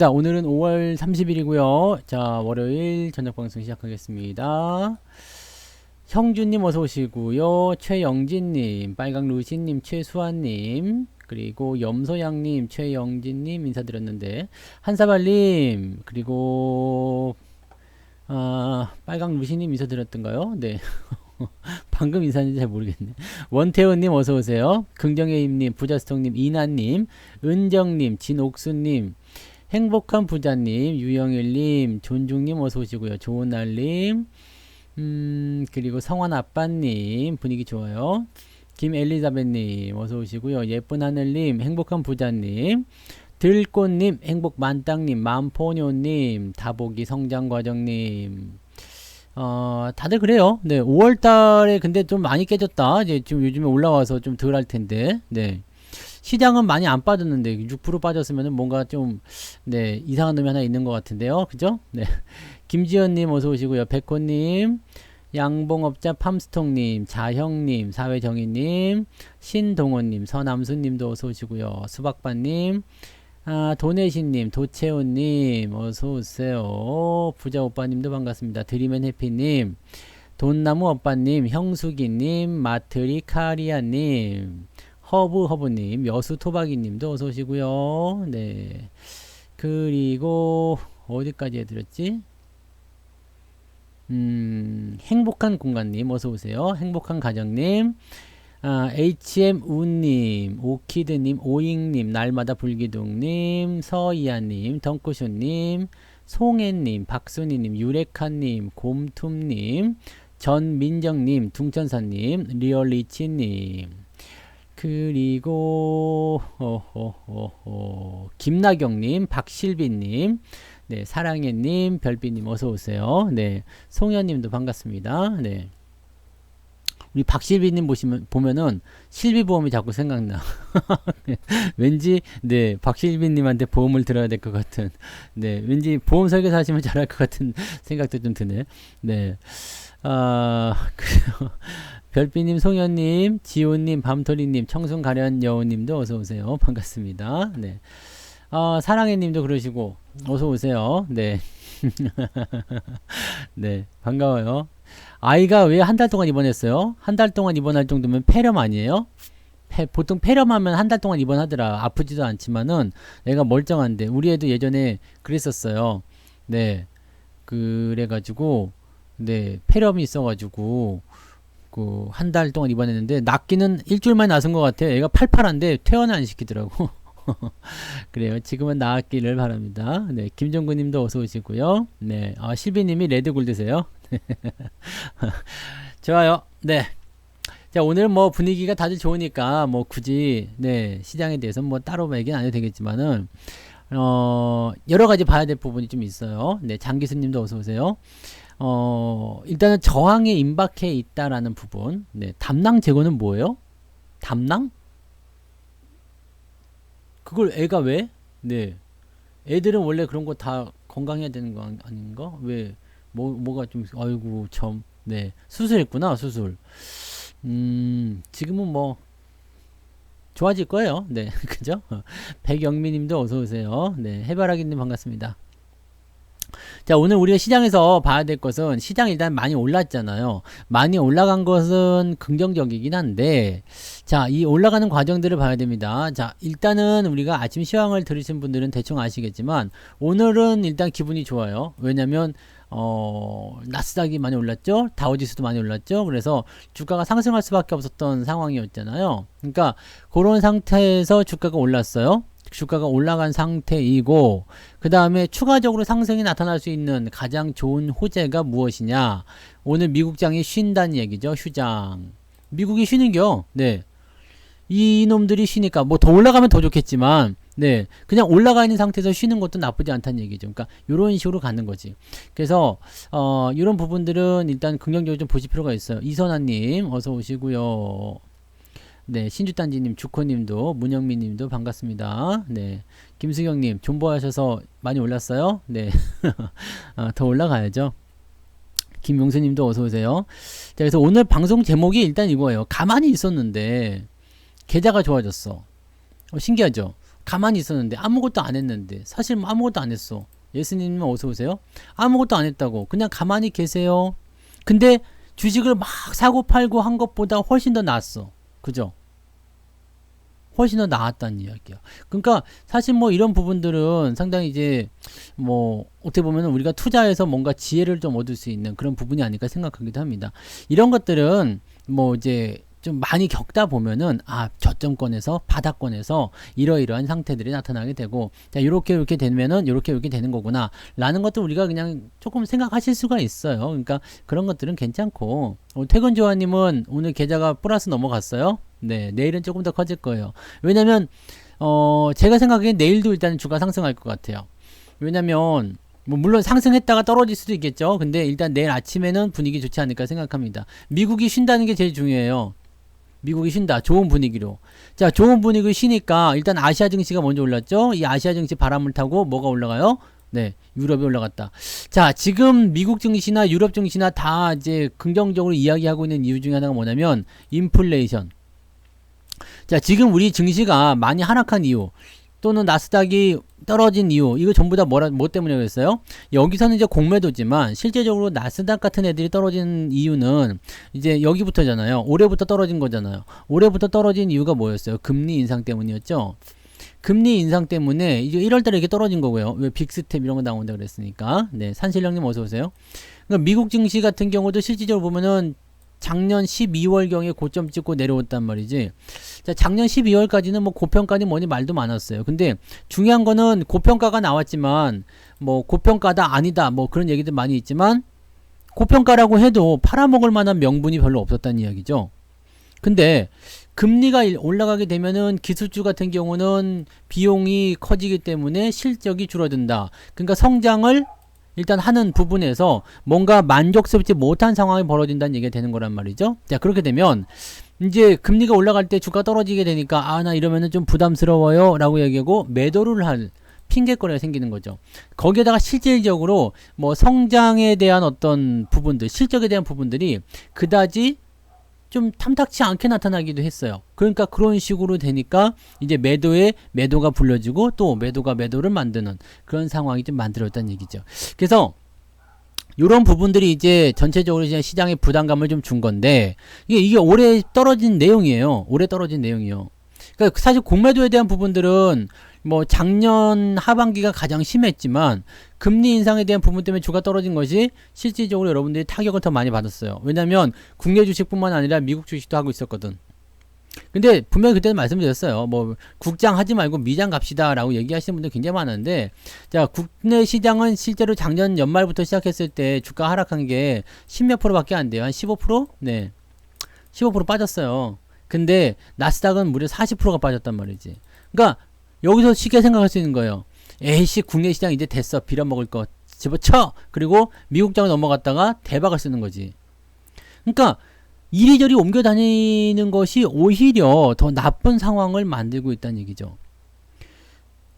자, 오늘은 5월 30일이고요. 자, 월요일 저녁 방송 시작하겠습니다. 형주님 어서 오시고요. 최영진님, 빨강루시님, 최수환님, 그리고 염소양님, 최영진님 인사드렸는데 한사발님, 그리고 빨강루시님 인사드렸던가요? 네. 방금 인사했는지 잘 모르겠네. 원태훈님 어서 오세요. 긍정의힘님, 부자스톡님, 이나님, 은정님, 진옥수님, 행복한 부자님, 유영일님, 존중님 어서 오시고요. 좋은날님, 그리고 성환 아빠님 분위기 좋아요. 김엘리자벳님 어서 오시고요. 예쁜 하늘님, 행복한 부자님, 들꽃님, 행복 만땅님, 만포뇨님, 다보기 성장과정님. 다들 그래요. 네, 5월달에 근데 좀 많이 깨졌다. 이제 지금 요즘에 올라와서 좀 덜 할 텐데. 네. 시장은 많이 안 빠졌는데 6% 빠졌으면은 뭔가 좀 네, 이상한 놈이 하나 있는 것 같은데요. 그죠? 네. 김지연님 어서 오시고요. 백호님, 양봉업자 팜스톡님, 자형님, 사회정의님, 신동호님, 서남수님도 어서 오시고요. 수박바님, 도내신님, 도채훈님 어서 오세요. 부자 오빠님도 반갑습니다. 드리맨 해피님, 돈나무 오빠님, 형수기님, 마트리 카리아님, 허브님, 여수토박이님도 어서 오시고요. 네. 그리고 어디까지 해드렸지? 행복한 공간님 어서 오세요. 행복한 가정님, HM 우님, 오키드님, 오잉님, 날마다 불기둥님, 서이아님, 덩쿠쇼님, 송혜님, 박순희님, 유레카님, 곰툼님, 전민정님, 둥천사님, 리얼리치님, 그리고 김나경님, 박실비님, 네, 사랑해님, 별비님 어서 오세요. 네, 송현님도 반갑습니다. 네, 우리 박실비님 보면은 실비보험이 자꾸 생각나. 왠지 네, 박실비님한테 보험을 들어야 될 것 같은. 네, 왠지 보험 설계사 하시면 잘할 것 같은 생각도 좀 드네. 네, 그래요. 별비님, 송현님, 지호님, 밤토리님, 청순가련 여우님도 어서 오세요. 반갑습니다. 네. 사랑해님도 그러시고 어서 오세요. 네. 네, 반가워요. 아이가 왜 한 달 동안 입원했어요? 한 달 동안 입원할 정도면 폐렴 아니에요? 보통 폐렴하면 한 달 동안 입원하더라. 아프지도 않지만은 애가 멀쩡한데 우리 애도 예전에 그랬었어요. 네, 그래가지고 네 폐렴이 있어가지고 그 한 달 동안 입원했는데 낫기는 일주일 만에 나선 것 같아요. 애가 팔팔한데 퇴원을 안 시키더라고. 그래요. 지금은 나았기를 바랍니다. 네, 김정구님도 어서 오시고요. 네, 실비님이 레드골드세요. 좋아요. 네. 자, 오늘은 뭐 분위기가 다들 좋으니까 뭐 굳이 네 시장에 대해서 뭐 따로 얘기는 안 해도 되겠지만은 여러 가지 봐야 될 부분이 좀 있어요. 네, 장기수님도 어서 오세요. 일단은 저항에 임박해 있다라는 부분. 네, 담낭 제거는 뭐예요? 담낭? 그걸 애가 왜? 네, 애들은 원래 그런 거 다 건강해야 되는 거 아닌가? 왜? 뭐가 좀, 아이고, 참. 네, 수술했구나, 수술. 지금은 뭐, 좋아질 거예요. 네, 그죠? 백영미님도 어서오세요. 네, 해바라기님 반갑습니다. 자, 오늘 우리가 시장에서 봐야 될 것은 시장 일단 많이 올랐잖아요. 많이 올라간 것은 긍정적이긴 한데 자, 이 올라가는 과정들을 봐야 됩니다. 자, 일단은 우리가 아침 시황을 들으신 분들은 대충 아시겠지만 오늘은 일단 기분이 좋아요. 왜냐면 나스닥이 많이 올랐죠. 다우지수도 많이 올랐죠. 그래서 주가가 상승할 수밖에 없었던 상황이었잖아요. 그러니까 그런 상태에서 주가가 올랐어요. 주가가 올라간 상태이고 그 다음에 추가적으로 상승이 나타날 수 있는 가장 좋은 호재가 무엇이냐. 오늘 미국장이 쉰다는 얘기죠. 휴장. 미국이 쉬는겨. 네, 이놈들이 쉬니까 뭐 더 올라가면 더 좋겠지만 네, 그냥 올라가 있는 상태에서 쉬는 것도 나쁘지 않다는 얘기죠. 그러니까 이런 식으로 가는 거지. 그래서 이런 부분들은 일단 긍정적으로 좀 보실 필요가 있어요. 이선아님 어서 오시고요. 네, 신주단지님, 주코님도, 문영민님도 반갑습니다. 네, 김수경님, 존버하셔서 많이 올랐어요? 네, 더 올라가야죠. 김용수님도 어서오세요. 자, 그래서 오늘 방송 제목이 일단 이거예요. 가만히 있었는데, 계좌가 좋아졌어. 신기하죠? 가만히 있었는데 아무것도 안 했는데 사실 뭐 아무것도 안 했어. 예수님은 어서 오세요. 아무것도 안 했다고 그냥 가만히 계세요. 근데 주식을 막 사고 팔고 한 것보다 훨씬 더 낫어. 그죠? 훨씬 더 나았다는 이야기야. 그러니까 사실 뭐 이런 부분들은 상당히 이제 뭐 어떻게 보면 우리가 투자해서 뭔가 지혜를 좀 얻을 수 있는 그런 부분이 아닐까 생각하기도 합니다. 이런 것들은 뭐 이제 좀 많이 겪다 보면은 저점권에서 바닥권에서 이러이러한 상태들이 나타나게 되고 자 요렇게 되면은 요렇게 되는 거구나 라는 것도 우리가 그냥 조금 생각하실 수가 있어요. 그러니까 그런 것들은 괜찮고 퇴근 조아님은 오늘 계좌가 플러스 넘어갔어요. 네, 내일은 조금 더 커질 거예요. 왜냐면 제가 생각하기엔 내일도 일단 주가 상승할 것 같아요. 왜냐면 뭐 물론 상승했다가 떨어질 수도 있겠죠. 근데 일단 내일 아침에는 분위기 좋지 않을까 생각합니다. 미국이 쉰다는 게 제일 중요해요. 미국이 쉰다. 좋은 분위기로. 자, 좋은 분위기 쉬니까 일단 아시아 증시가 먼저 올랐죠. 이 아시아 증시 바람을 타고 뭐가 올라가요? 네, 유럽이 올라갔다. 자, 지금 미국 증시나 유럽 증시나 다 이제 긍정적으로 이야기하고 있는 이유 중에 하나가 뭐냐면 인플레이션. 자, 지금 우리 증시가 많이 하락한 이유 또는 나스닥이 떨어진 이유 이거 전부 다 뭐 때문이겠어요? 여기서는 이제 공매도지만 실제적으로 나스닥 같은 애들이 떨어진 이유는 이제 여기부터잖아요. 올해부터 떨어진 거잖아요. 올해부터 떨어진 이유가 뭐였어요? 금리 인상 때문이었죠. 금리 인상 때문에 이제 1월달에 이렇게 떨어진 거고요. 왜 빅스텝 이런 거 나온다 그랬으니까. 네, 산실령님 어서 오세요. 그러니까 미국 증시 같은 경우도 실질적으로 보면은 작년 12월경에 고점 찍고 내려왔단 말이지. 자, 작년 12월까지는 뭐 고평가니 뭐니 말도 많았어요. 근데 중요한 거는 고평가가 나왔지만 뭐 고평가다 아니다 뭐 그런 얘기들 많이 있지만 고평가라고 해도 팔아먹을 만한 명분이 별로 없었다는 이야기죠. 근데 금리가 올라가게 되면은 기술주 같은 경우는 비용이 커지기 때문에 실적이 줄어든다. 그러니까 성장을 일단 하는 부분에서 뭔가 만족스럽지 못한 상황이 벌어진다는 얘기가 되는 거란 말이죠. 자, 그렇게 되면 이제 금리가 올라갈 때 주가 떨어지게 되니까 나 이러면은 좀 부담스러워요 라고 얘기하고 매도를 할 핑계거리가 생기는 거죠. 거기에다가 실질적으로 뭐 성장에 대한 어떤 부분들, 실적에 대한 부분들이 그다지 좀 탐탁치 않게 나타나기도 했어요. 그러니까 그런 식으로 되니까 이제 매도가 불려지고 또 매도가 매도를 만드는 그런 상황이 좀 만들어졌다는 얘기죠. 그래서 이런 부분들이 이제 전체적으로 이제 시장에 부담감을 좀 준 건데 이게 올해 떨어진 내용이에요. 올해 떨어진 내용이요. 그러니까 사실 공매도에 대한 부분들은 뭐 작년 하반기가 가장 심했지만 금리 인상에 대한 부분 때문에 주가 떨어진 것이 실질적으로 여러분들이 타격을 더 많이 받았어요. 왜냐면 국내 주식뿐만 아니라 미국 주식도 하고 있었거든. 근데 분명히 그때는 말씀드렸어요. 뭐 국장 하지 말고 미장 갑시다 라고 얘기하시는 분들 굉장히 많은데 자, 국내 시장은 실제로 작년 연말부터 시작했을 때 주가 하락한 게 10몇 프로밖에 안 돼요. 한 15%? 네, 15% 빠졌어요. 근데 나스닥은 무려 40%가 빠졌단 말이지. 그러니까 여기서 쉽게 생각할 수 있는 거예요. 에이씨, 국내 시장 이제 됐어. 빌어먹을 거 집어쳐. 그리고 미국장을 넘어갔다가 대박을 쓰는 거지. 그러니까 이리저리 옮겨 다니는 것이 오히려 더 나쁜 상황을 만들고 있다는 얘기죠.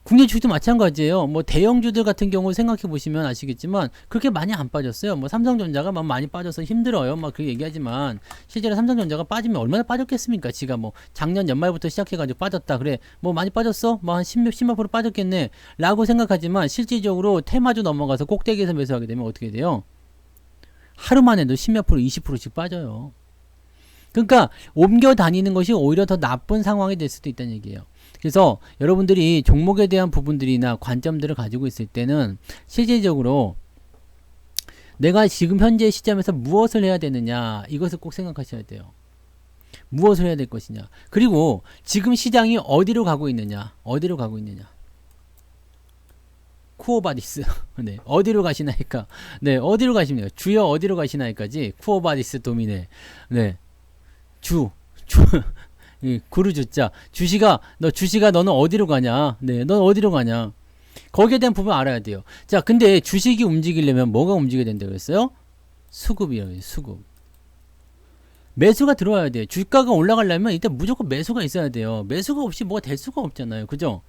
국내 주식도 마찬가지예요. 뭐 대형주들 같은 경우 생각해 보시면 아시겠지만 그렇게 많이 안 빠졌어요. 뭐 삼성전자가 막 많이 빠져서 힘들어요. 막 그렇게 얘기하지만 실제로 삼성전자가 빠지면 얼마나 빠졌겠습니까? 지가 뭐 작년 연말부터 시작해가지고 빠졌다. 그래 뭐 많이 빠졌어? 뭐 한 10몇 프로 빠졌겠네 라고 생각하지만 실질적으로 테마주 넘어가서 꼭대기에서 매수하게 되면 어떻게 돼요? 하루만 해도 10몇 프로 20%씩 빠져요. 그러니까 옮겨 다니는 것이 오히려 더 나쁜 상황이 될 수도 있다는 얘기예요. 그래서 여러분들이 종목에 대한 부분들이나 관점들을 가지고 있을 때는 실질적으로 내가 지금 현재 시점에서 무엇을 해야 되느냐 이것을 꼭 생각하셔야 돼요. 무엇을 해야 될 것이냐. 그리고 지금 시장이 어디로 가고 있느냐. 쿠오바디스. 네, 어디로 가시나이까. 네, 어디로 가십니까? 주여 어디로 가시나이까지 쿠오바디스 도미네. 네, 구르주자 주시가 너는 어디로 가냐? 네, 넌 어디로 가냐? 거기에 대한 부분 알아야 돼요. 자, 근데 주식이 움직이려면 뭐가 움직여야 된다고 했어요? 수급이에요. 수급. 매수가 들어와야 돼요. 주가가 올라가려면 일단 무조건 매수가 있어야 돼요. 매수가 없이 뭐가 될 수가 없잖아요. 그죠?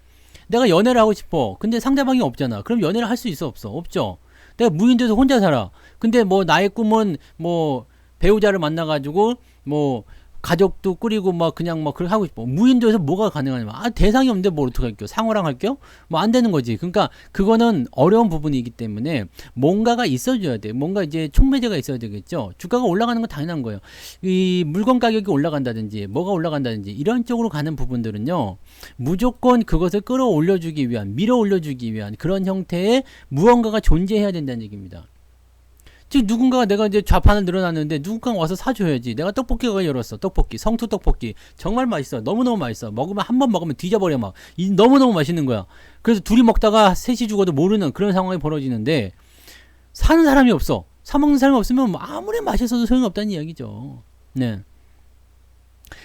내가 연애를 하고 싶어. 근데 상대방이 없잖아. 그럼 연애를 할 수 있어 없어? 없죠. 내가 무인도에서 혼자 살아. 근데 뭐 나의 꿈은 뭐 배우자를 만나가지고 뭐 가족도 꾸리고 막 그냥 막 그렇게 하고 싶어. 무인도에서 뭐가 가능하냐? 아, 대상이 없는데 뭘 어떻게 할게요? 상호랑 할게요? 뭐 안 되는 거지. 그러니까 그거는 어려운 부분이기 때문에 뭔가가 있어줘야 돼. 뭔가 이제 촉매제가 있어야 되겠죠. 주가가 올라가는 건 당연한 거예요. 이 물건 가격이 올라간다든지 뭐가 올라간다든지 이런 쪽으로 가는 부분들은요. 무조건 그것을 끌어올려주기 위한, 밀어 올려주기 위한 그런 형태의 무언가가 존재해야 된다는 얘기입니다. 즉 누군가가 내가 이제 좌판을 늘어났는데 누군가가 와서 사줘야지. 내가 떡볶이가 열었어. 떡볶이, 성투 떡볶이 정말 맛있어. 너무너무 맛있어. 먹으면 한 번 먹으면 뒤져버려 막. 너무너무 맛있는 거야. 그래서 둘이 먹다가 셋이 죽어도 모르는 그런 상황이 벌어지는데 사는 사람이 없어. 사 먹는 사람이 없으면 뭐 아무리 맛있어도 소용없다는 이야기죠. 네.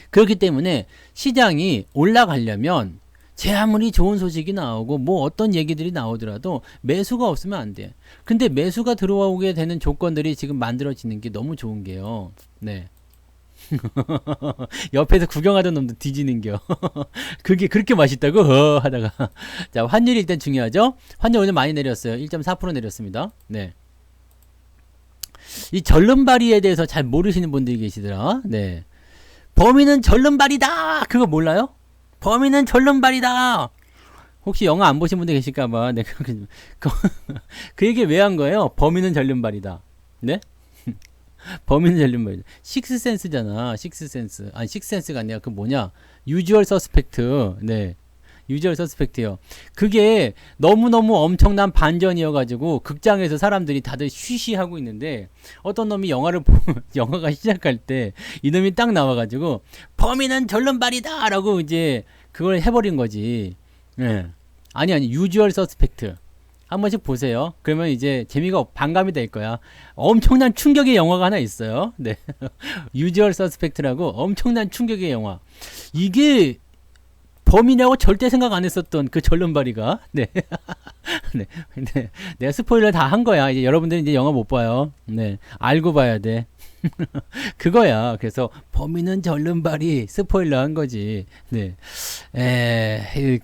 그렇기 때문에 시장이 올라가려면 제 아무리 좋은 소식이 나오고 뭐 어떤 얘기들이 나오더라도 매수가 없으면 안 돼. 근데 매수가 들어오게 되는 조건들이 지금 만들어지는 게 너무 좋은 게요. 네. 옆에서 구경하던 놈도 뒤지는겨. 그게 그렇게 맛있다고? 하다가. 자, 환율이 일단 중요하죠? 환율 오늘 많이 내렸어요. 1.4% 내렸습니다. 네. 이 절름발이에 대해서 잘 모르시는 분들이 계시더라. 네. 범인은 절름발이다! 그거 몰라요? 범인은 절름발이다! 혹시 영화 안 보신 분들 계실까봐 내가 그 얘기 왜 한 거예요? 범인은 절름발이다. 네? 범인은 절름발이다. 식스센스잖아. 식스센스. 아니 식스센스가 아니라 그 뭐냐? 유주얼 서스펙트. 네. 유주얼 서스펙트요. 그게 너무너무 엄청난 반전이어가지고 극장에서 사람들이 다들 쉬쉬하고 있는데 어떤 놈이 영화를 보면 영화가 시작할 때 이놈이 딱 나와가지고 범인은 절름발이다 라고 이제 그걸 해버린 거지. 네. 아니 유주얼 서스펙트 한 번씩 보세요. 그러면 이제 재미가 반감이 될 거야. 엄청난 충격의 영화가 하나 있어요. 네. 유주얼 서스펙트라고 엄청난 충격의 영화. 이게 범인이라고 절대 생각 안 했었던 그 절름발이가. 네. 네. 네. 내가 스포일러 다 한 거야. 이제 여러분들은 이제 영화 못 봐요. 네. 알고 봐야 돼. 그거야. 그래서 범인은 절름발이 스포일러 한 거지. 네.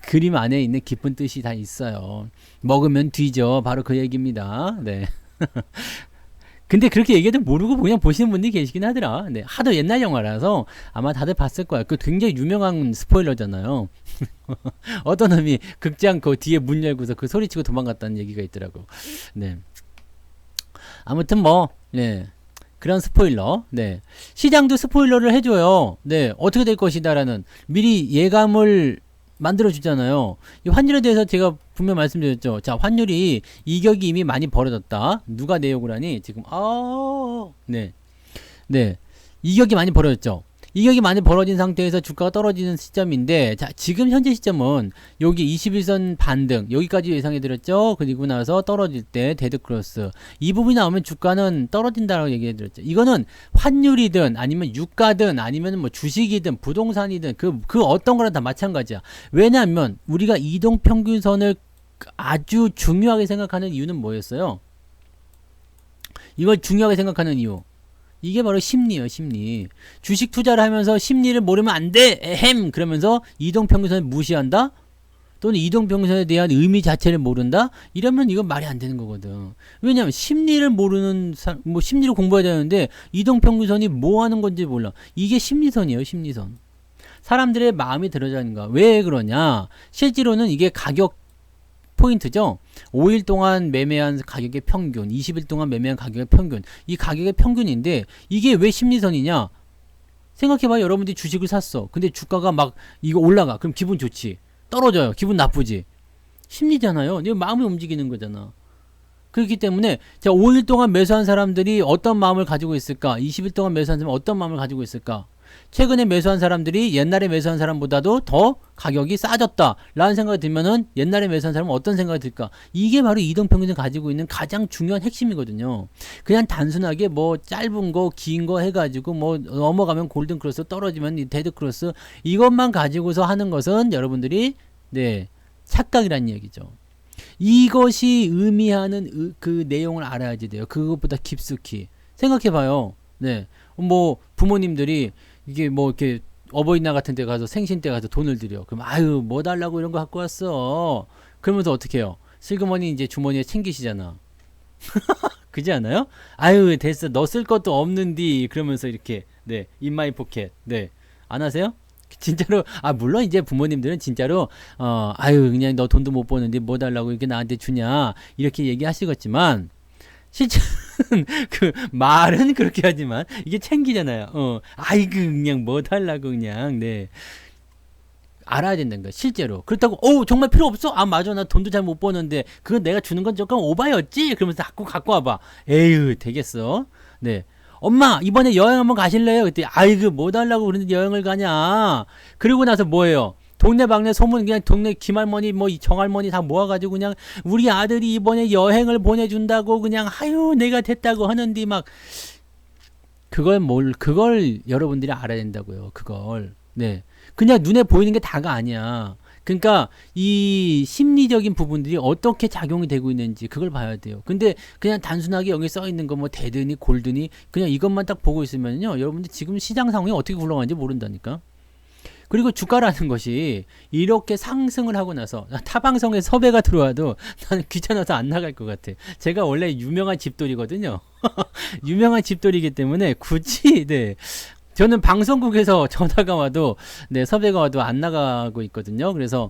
그림 안에 있는 깊은 뜻이 다 있어요. 먹으면 뒤져. 바로 그 얘기입니다. 네. 근데 그렇게 얘기해도 모르고 그냥 보시는 분들이 계시긴 하더라. 네, 하도 옛날 영화라서 아마 다들 봤을 거야. 그 굉장히 유명한 스포일러잖아요. 어떤 놈이 극장 그 뒤에 문 열고서 그 소리치고 도망갔다는 얘기가 있더라고. 네. 아무튼 뭐, 네. 그런 스포일러. 네. 시장도 스포일러를 해줘요. 네. 어떻게 될 것이다라는 미리 예감을 만들어주잖아요. 이 환율에 대해서 제가 분명 말씀드렸죠. 자, 환율이 이격이 이미 많이 벌어졌다. 누가 내욕을 하니? 지금, 네. 네. 이격이 많이 벌어졌죠. 이격이 많이 벌어진 상태에서 주가가 떨어지는 시점인데, 자, 지금 현재 시점은 여기 21선 반등, 여기까지 예상해 드렸죠. 그리고 나서 떨어질 때 데드크로스. 이 부분이 나오면 주가는 떨어진다라고 얘기해 드렸죠. 이거는 환율이든 아니면 유가든 아니면 뭐 주식이든 부동산이든 그 어떤 거랑 다 마찬가지야. 왜냐하면 우리가 이동평균선을 아주 중요하게 생각하는 이유는 뭐였어요? 이걸 중요하게 생각하는 이유. 이게 바로 심리예요, 심리. 주식 투자를 하면서 심리를 모르면 안 돼! 에헴! 그러면서 이동평균선을 무시한다? 또는 이동평균선에 대한 의미 자체를 모른다? 이러면 이건 말이 안 되는 거거든. 왜냐면 심리를 모르는, 뭐 심리를 공부해야 되는데 이동평균선이 뭐 하는 건지 몰라. 이게 심리선이에요, 심리선. 사람들의 마음이 들어자는가. 왜 그러냐? 실제로는 이게 가격 포인트죠. 5일 동안 매매한 가격의 평균, 20일 동안 매매한 가격의 평균. 이 가격의 평균인데 이게 왜 심리선이냐? 생각해봐요. 여러분들이 주식을 샀어. 근데 주가가 막 이거 올라가. 그럼 기분 좋지. 떨어져요. 기분 나쁘지. 심리잖아요. 내 마음이 움직이는 거잖아. 그렇기 때문에 자 5일 동안 매수한 사람들이 어떤 마음을 가지고 있을까? 20일 동안 매수한 사람은 어떤 마음을 가지고 있을까? 최근에 매수한 사람들이 옛날에 매수한 사람보다도 더 가격이 싸졌다 라는 생각이 들면은 옛날에 매수한 사람은 어떤 생각이 들까? 이게 바로 이동평균이 가지고 있는 가장 중요한 핵심이거든요. 그냥 단순하게 뭐 짧은 거 긴 거 해가지고 뭐 넘어가면 골든크로스 떨어지면 데드크로스 이것만 가지고서 하는 것은 여러분들이 네 착각이라는 얘기죠. 이것이 의미하는 그 내용을 알아야지 돼요. 그것보다 깊숙이 생각해봐요. 네, 뭐 부모님들이 이게 뭐 이렇게 어버이날 같은 데 가서 생신 때 가서 돈을 들여. 그럼 아유 뭐 달라고 이런 거 갖고 왔어. 그러면서 어떻게 해요? 슬그머니 이제 주머니에 챙기시잖아. 그지 않아요? 아유 됐어 너 쓸 것도 없는디 그러면서 이렇게 네, in my pocket. 네, 안 하세요? 진짜로 물론 이제 부모님들은 진짜로 아유 그냥 너 돈도 못 버는데 뭐 달라고 이렇게 나한테 주냐 이렇게 얘기하시겠지만 실제는 그 말은 그렇게 하지만 이게 챙기잖아요. 아이고 그냥 뭐 달라고 그냥 네. 알아야 된다는 거야 실제로. 그렇다고 정말 필요 없어? 맞아 나 돈도 잘 못 버는데 그건 내가 주는 건 조금 오바였지? 그러면서 자꾸 갖고 와봐. 에휴 되겠어? 네. 엄마 이번에 여행 한번 가실래요? 그때 아이고 뭐 달라고 그러는데 여행을 가냐. 그리고 나서 뭐예요? 동네방네 소문 그냥 동네 김할머니 뭐 정할머니 다 모아가지고 그냥 우리 아들이 이번에 여행을 보내준다고 그냥 아유 내가 됐다고 하는데 막 그걸 여러분들이 알아야 된다고요. 그걸. 네. 그냥 눈에 보이는 게 다가 아니야. 그러니까 이 심리적인 부분들이 어떻게 작용이 되고 있는지 그걸 봐야 돼요. 근데 그냥 단순하게 여기 써 있는 거 뭐 데드니 골드니 그냥 이것만 딱 보고 있으면요. 여러분들 지금 시장 상황이 어떻게 굴러가는지 모른다니까. 그리고 주가라는 것이 이렇게 상승을 하고 나서 타방송에 섭외가 들어와도 나는 귀찮아서 안 나갈 것 같아. 제가 원래 유명한 집돌이거든요. 유명한 집돌이기 때문에 굳이 네. 저는 방송국에서 전화가 와도 네 섭외가 와도 안 나가고 있거든요. 그래서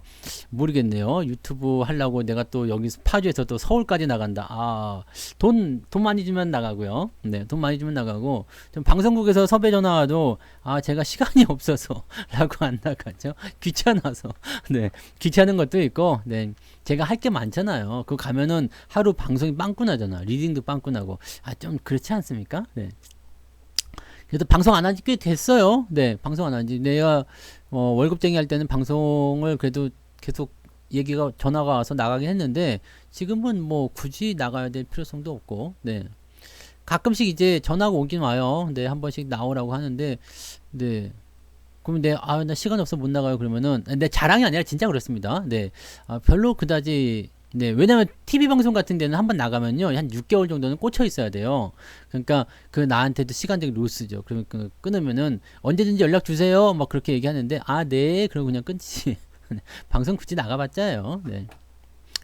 모르겠네요. 유튜브 하려고 내가 또 여기서 파주에서 또 서울까지 나간다. 돈 많이 주면 나가고요. 네, 돈 많이 주면 나가고 좀 방송국에서 섭외 전화 와도 제가 시간이 없어서라고 안 나가죠. 귀찮아서. 네, 귀찮은 것도 있고, 네, 제가 할 게 많잖아요. 그거 가면은 하루 방송이 빵꾸 나잖아. 리딩도 빵꾸 나고. 좀 그렇지 않습니까? 네. 그래서 방송 안 한 지 꽤 됐어요. 네, 방송 안 한 지. 내가 월급쟁이 할 때는 방송을 그래도 계속 얘기가 전화가 와서 나가긴 했는데 지금은 뭐 굳이 나가야 될 필요성도 없고, 네. 가끔씩 이제 전화가 오긴 와요. 네, 한 번씩 나오라고 하는데, 네. 그러면 나 시간 없어 못 나가요. 그러면은 내 자랑이 아니라 진짜 그렇습니다. 네, 별로 그다지. 네, 왜냐면 TV 방송 같은 데는 한번 나가면요 한 6개월 정도는 꽂혀 있어야 돼요. 그러니까 그 나한테도 시간적인 로스죠. 그러면 끊으면은 언제든지 연락 주세요 막 그렇게 얘기하는데 네 그러고 그냥 끊지. 방송 굳이 나가봤자요. 네,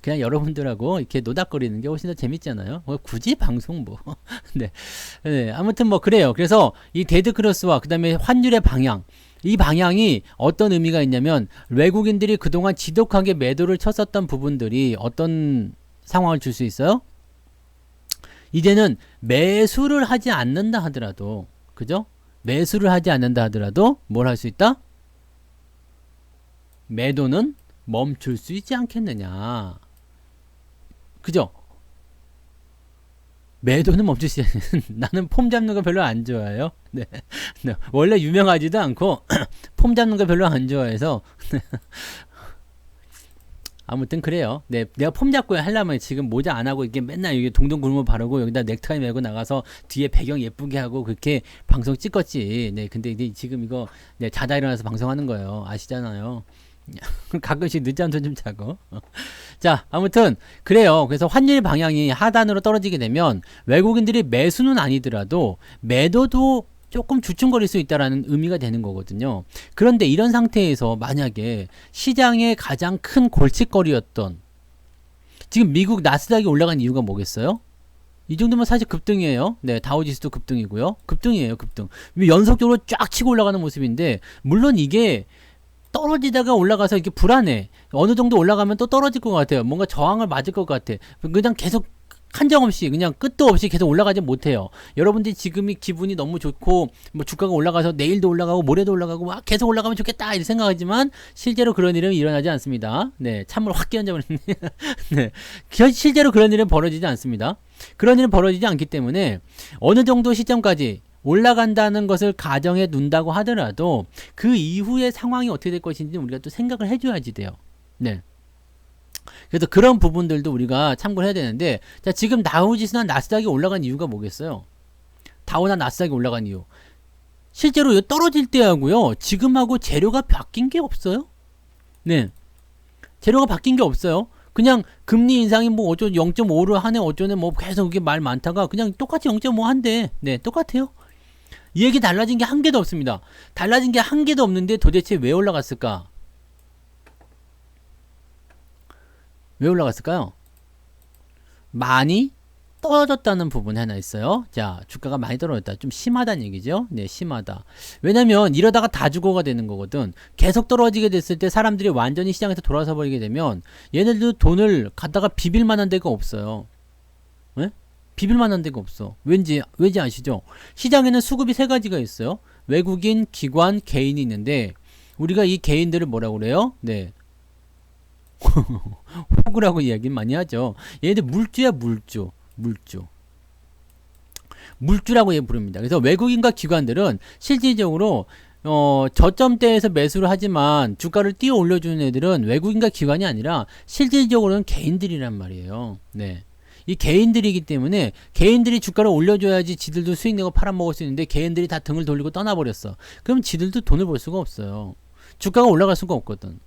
그냥 여러분들하고 이렇게 노닥거리는 게 훨씬 더 재밌잖아요. 굳이 방송 뭐. 네. 네, 아무튼 뭐 그래요. 그래서 이 데드 크로스와 그 다음에 환율의 방향, 이 방향이 어떤 의미가 있냐면 외국인들이 그동안 지독하게 매도를 쳤었던 부분들이 어떤 상황을 줄 수 있어요? 이제는 매수를 하지 않는다 하더라도, 그죠? 매수를 하지 않는다 하더라도 뭘 할 수 있다? 매도는 멈출 수 있지 않겠느냐. 그죠? 매도는 멈추지. 나는 폼 잡는 거 별로 안 좋아해요. 네. 네. 원래 유명하지도 않고 폼 잡는 거 별로 안 좋아해서 아무튼 그래요. 네, 내가 폼 잡고 하려면 지금 모자 안 하고 이게 맨날 여기 동동구름을 바르고 여기다 넥타이 메고 나가서 뒤에 배경 예쁘게 하고 그렇게 방송 찍었지. 네, 근데 이제 지금 이거 네, 자다 일어나서 방송하는 거예요. 아시잖아요. 가끔씩 늦잠도 좀 자고. 자, 아무튼 그래요. 그래서 환율 방향이 하단으로 떨어지게 되면 외국인들이 매수는 아니더라도 매도도 조금 주춤거릴 수 있다라는 의미가 되는 거거든요. 그런데 이런 상태에서 만약에 시장의 가장 큰 골칫거리였던 지금 미국 나스닥이 올라간 이유가 뭐겠어요? 이 정도면 사실 급등이에요. 네, 다우지수도 급등이고요. 급등이에요, 급등. 연속적으로 쫙 치고 올라가는 모습인데 물론 이게 떨어지다가 올라가서 이렇게 불안해. 어느 정도 올라가면 또 떨어질 것 같아요. 뭔가 저항을 맞을 것 같아. 그냥 계속 한정없이 그냥 끝도 없이 계속 올라가지 못해요. 여러분들이 지금이 기분이 너무 좋고 뭐 주가가 올라가서 내일도 올라가고 모레도 올라가고 막 계속 올라가면 좋겠다 이렇게 생각하지만 실제로 그런 일은 일어나지 않습니다. 네, 찬물 확 끼얹어버리네. 네, 실제로 그런 일은 벌어지지 않습니다. 그런 일은 벌어지지 않기 때문에 어느 정도 시점까지 올라간다는 것을 가정해 둔다고 하더라도 그 이후의 상황이 어떻게 될 것인지 우리가 또 생각을 해줘야지 돼요. 네. 그래서 그런 부분들도 우리가 참고를 해야 되는데, 자, 지금 다우지수나 나스닥이 올라간 이유가 뭐겠어요? 다우나 나스닥이 올라간 이유. 실제로 떨어질 때하고요, 지금하고 재료가 바뀐 게 없어요. 네. 재료가 바뀐 게 없어요. 그냥 금리 인상이 뭐 어쩌 0.5를 하네 어쩌네 뭐 계속 그게 말 많다가 그냥 똑같이 0.5 한대. 네, 똑같아요. 이 얘기 달라진 게 한 개도 없습니다. 달라진 게 한 개도 없는데 도대체 왜 올라갔을까? 왜 올라갔을까요? 많이 떨어졌다는 부분이 하나 있어요. 자, 주가가 많이 떨어졌다. 좀 심하다는 얘기죠. 네, 심하다. 왜냐면 이러다가 다 주고가 되는 거거든. 계속 떨어지게 됐을 때 사람들이 완전히 시장에서 돌아서 버리게 되면 얘네들도 돈을 갖다가 비빌 만한 데가 없어요. 네? 비빌 만한 데가 없어. 왠지 아시죠? 시장에는 수급이 세 가지가 있어요. 외국인, 기관, 개인이 있는데 우리가 이 개인들을 뭐라고 그래요? 네. 호구라고 이야기 많이 하죠. 얘네들 물주야, 물주라고 얘 부릅니다. 그래서 외국인과 기관들은 실질적으로 저점대에서 매수를 하지만 주가를 띄워 올려주는 애들은 외국인과 기관이 아니라 실질적으로는 개인들이란 말이에요. 네. 이 개인들이기 때문에 개인들이 주가를 올려줘야지 지들도 수익 내고 팔아먹을 수 있는데 개인들이 다 등을 돌리고 떠나버렸어. 그럼 지들도 돈을 벌 수가 없어요. 주가가 올라갈 수가 없거든.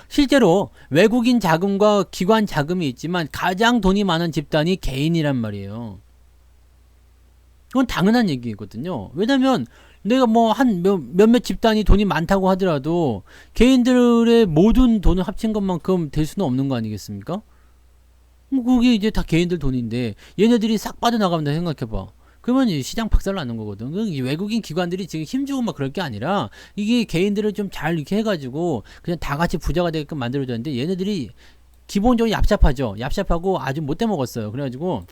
실제로 외국인 자금과 기관 자금이 있지만 가장 돈이 많은 집단이 개인이란 말이에요. 그건 당연한 얘기거든요. 왜냐면 내가 뭐 한 몇몇 집단이 돈이 많다고 하더라도 개인들의 모든 돈을 합친 것만큼 될 수는 없는 거 아니겠습니까? 그게 이제 다 개인들 돈인데 얘네들이 싹 빠져나가면 생각해봐. 그러면 이 시장 박살 나는 거거든. 이 외국인 기관들이 지금 힘주고 막 그럴 게 아니라 이게 개인들을 좀 잘 이렇게 해가지고 그냥 다 같이 부자가 되게끔 만들어줬는데 얘네들이 기본적으로 얍삽하죠. 얍삽하고 아주 못돼 먹었어요. 그래가지고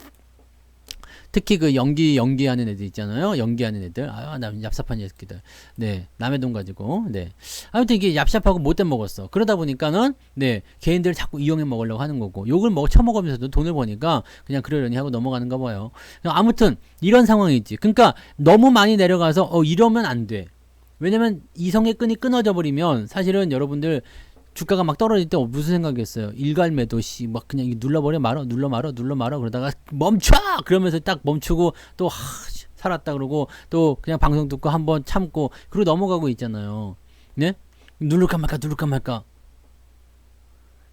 특히 그 연기하는 애들 있잖아요. 연기하는 애들. 남 얍삽한 새끼들. 네. 남의 돈 가지고. 네. 아무튼 이게 얍삽하고 못돼 먹었어. 그러다 보니까는, 네. 개인들을 자꾸 이용해 먹으려고 하는 거고, 욕을 처먹으면서도 돈을 버니까 그냥 그러려니 하고 넘어가는가 봐요. 아무튼, 이런 상황이 있지. 그러니까 너무 많이 내려가서, 이러면 안 돼. 왜냐면 이성의 끈이 끊어져 버리면 사실은 여러분들 주가가 막 떨어질 때 무슨 생각이었어요? 일괄매도 막 그냥 눌러 말어 그러다가 멈춰! 그러면서 딱 멈추고 또 살았다 그러고 또 그냥 방송 듣고 한번 참고 그러고 넘어가고 있잖아요. 네? 누를까 말까.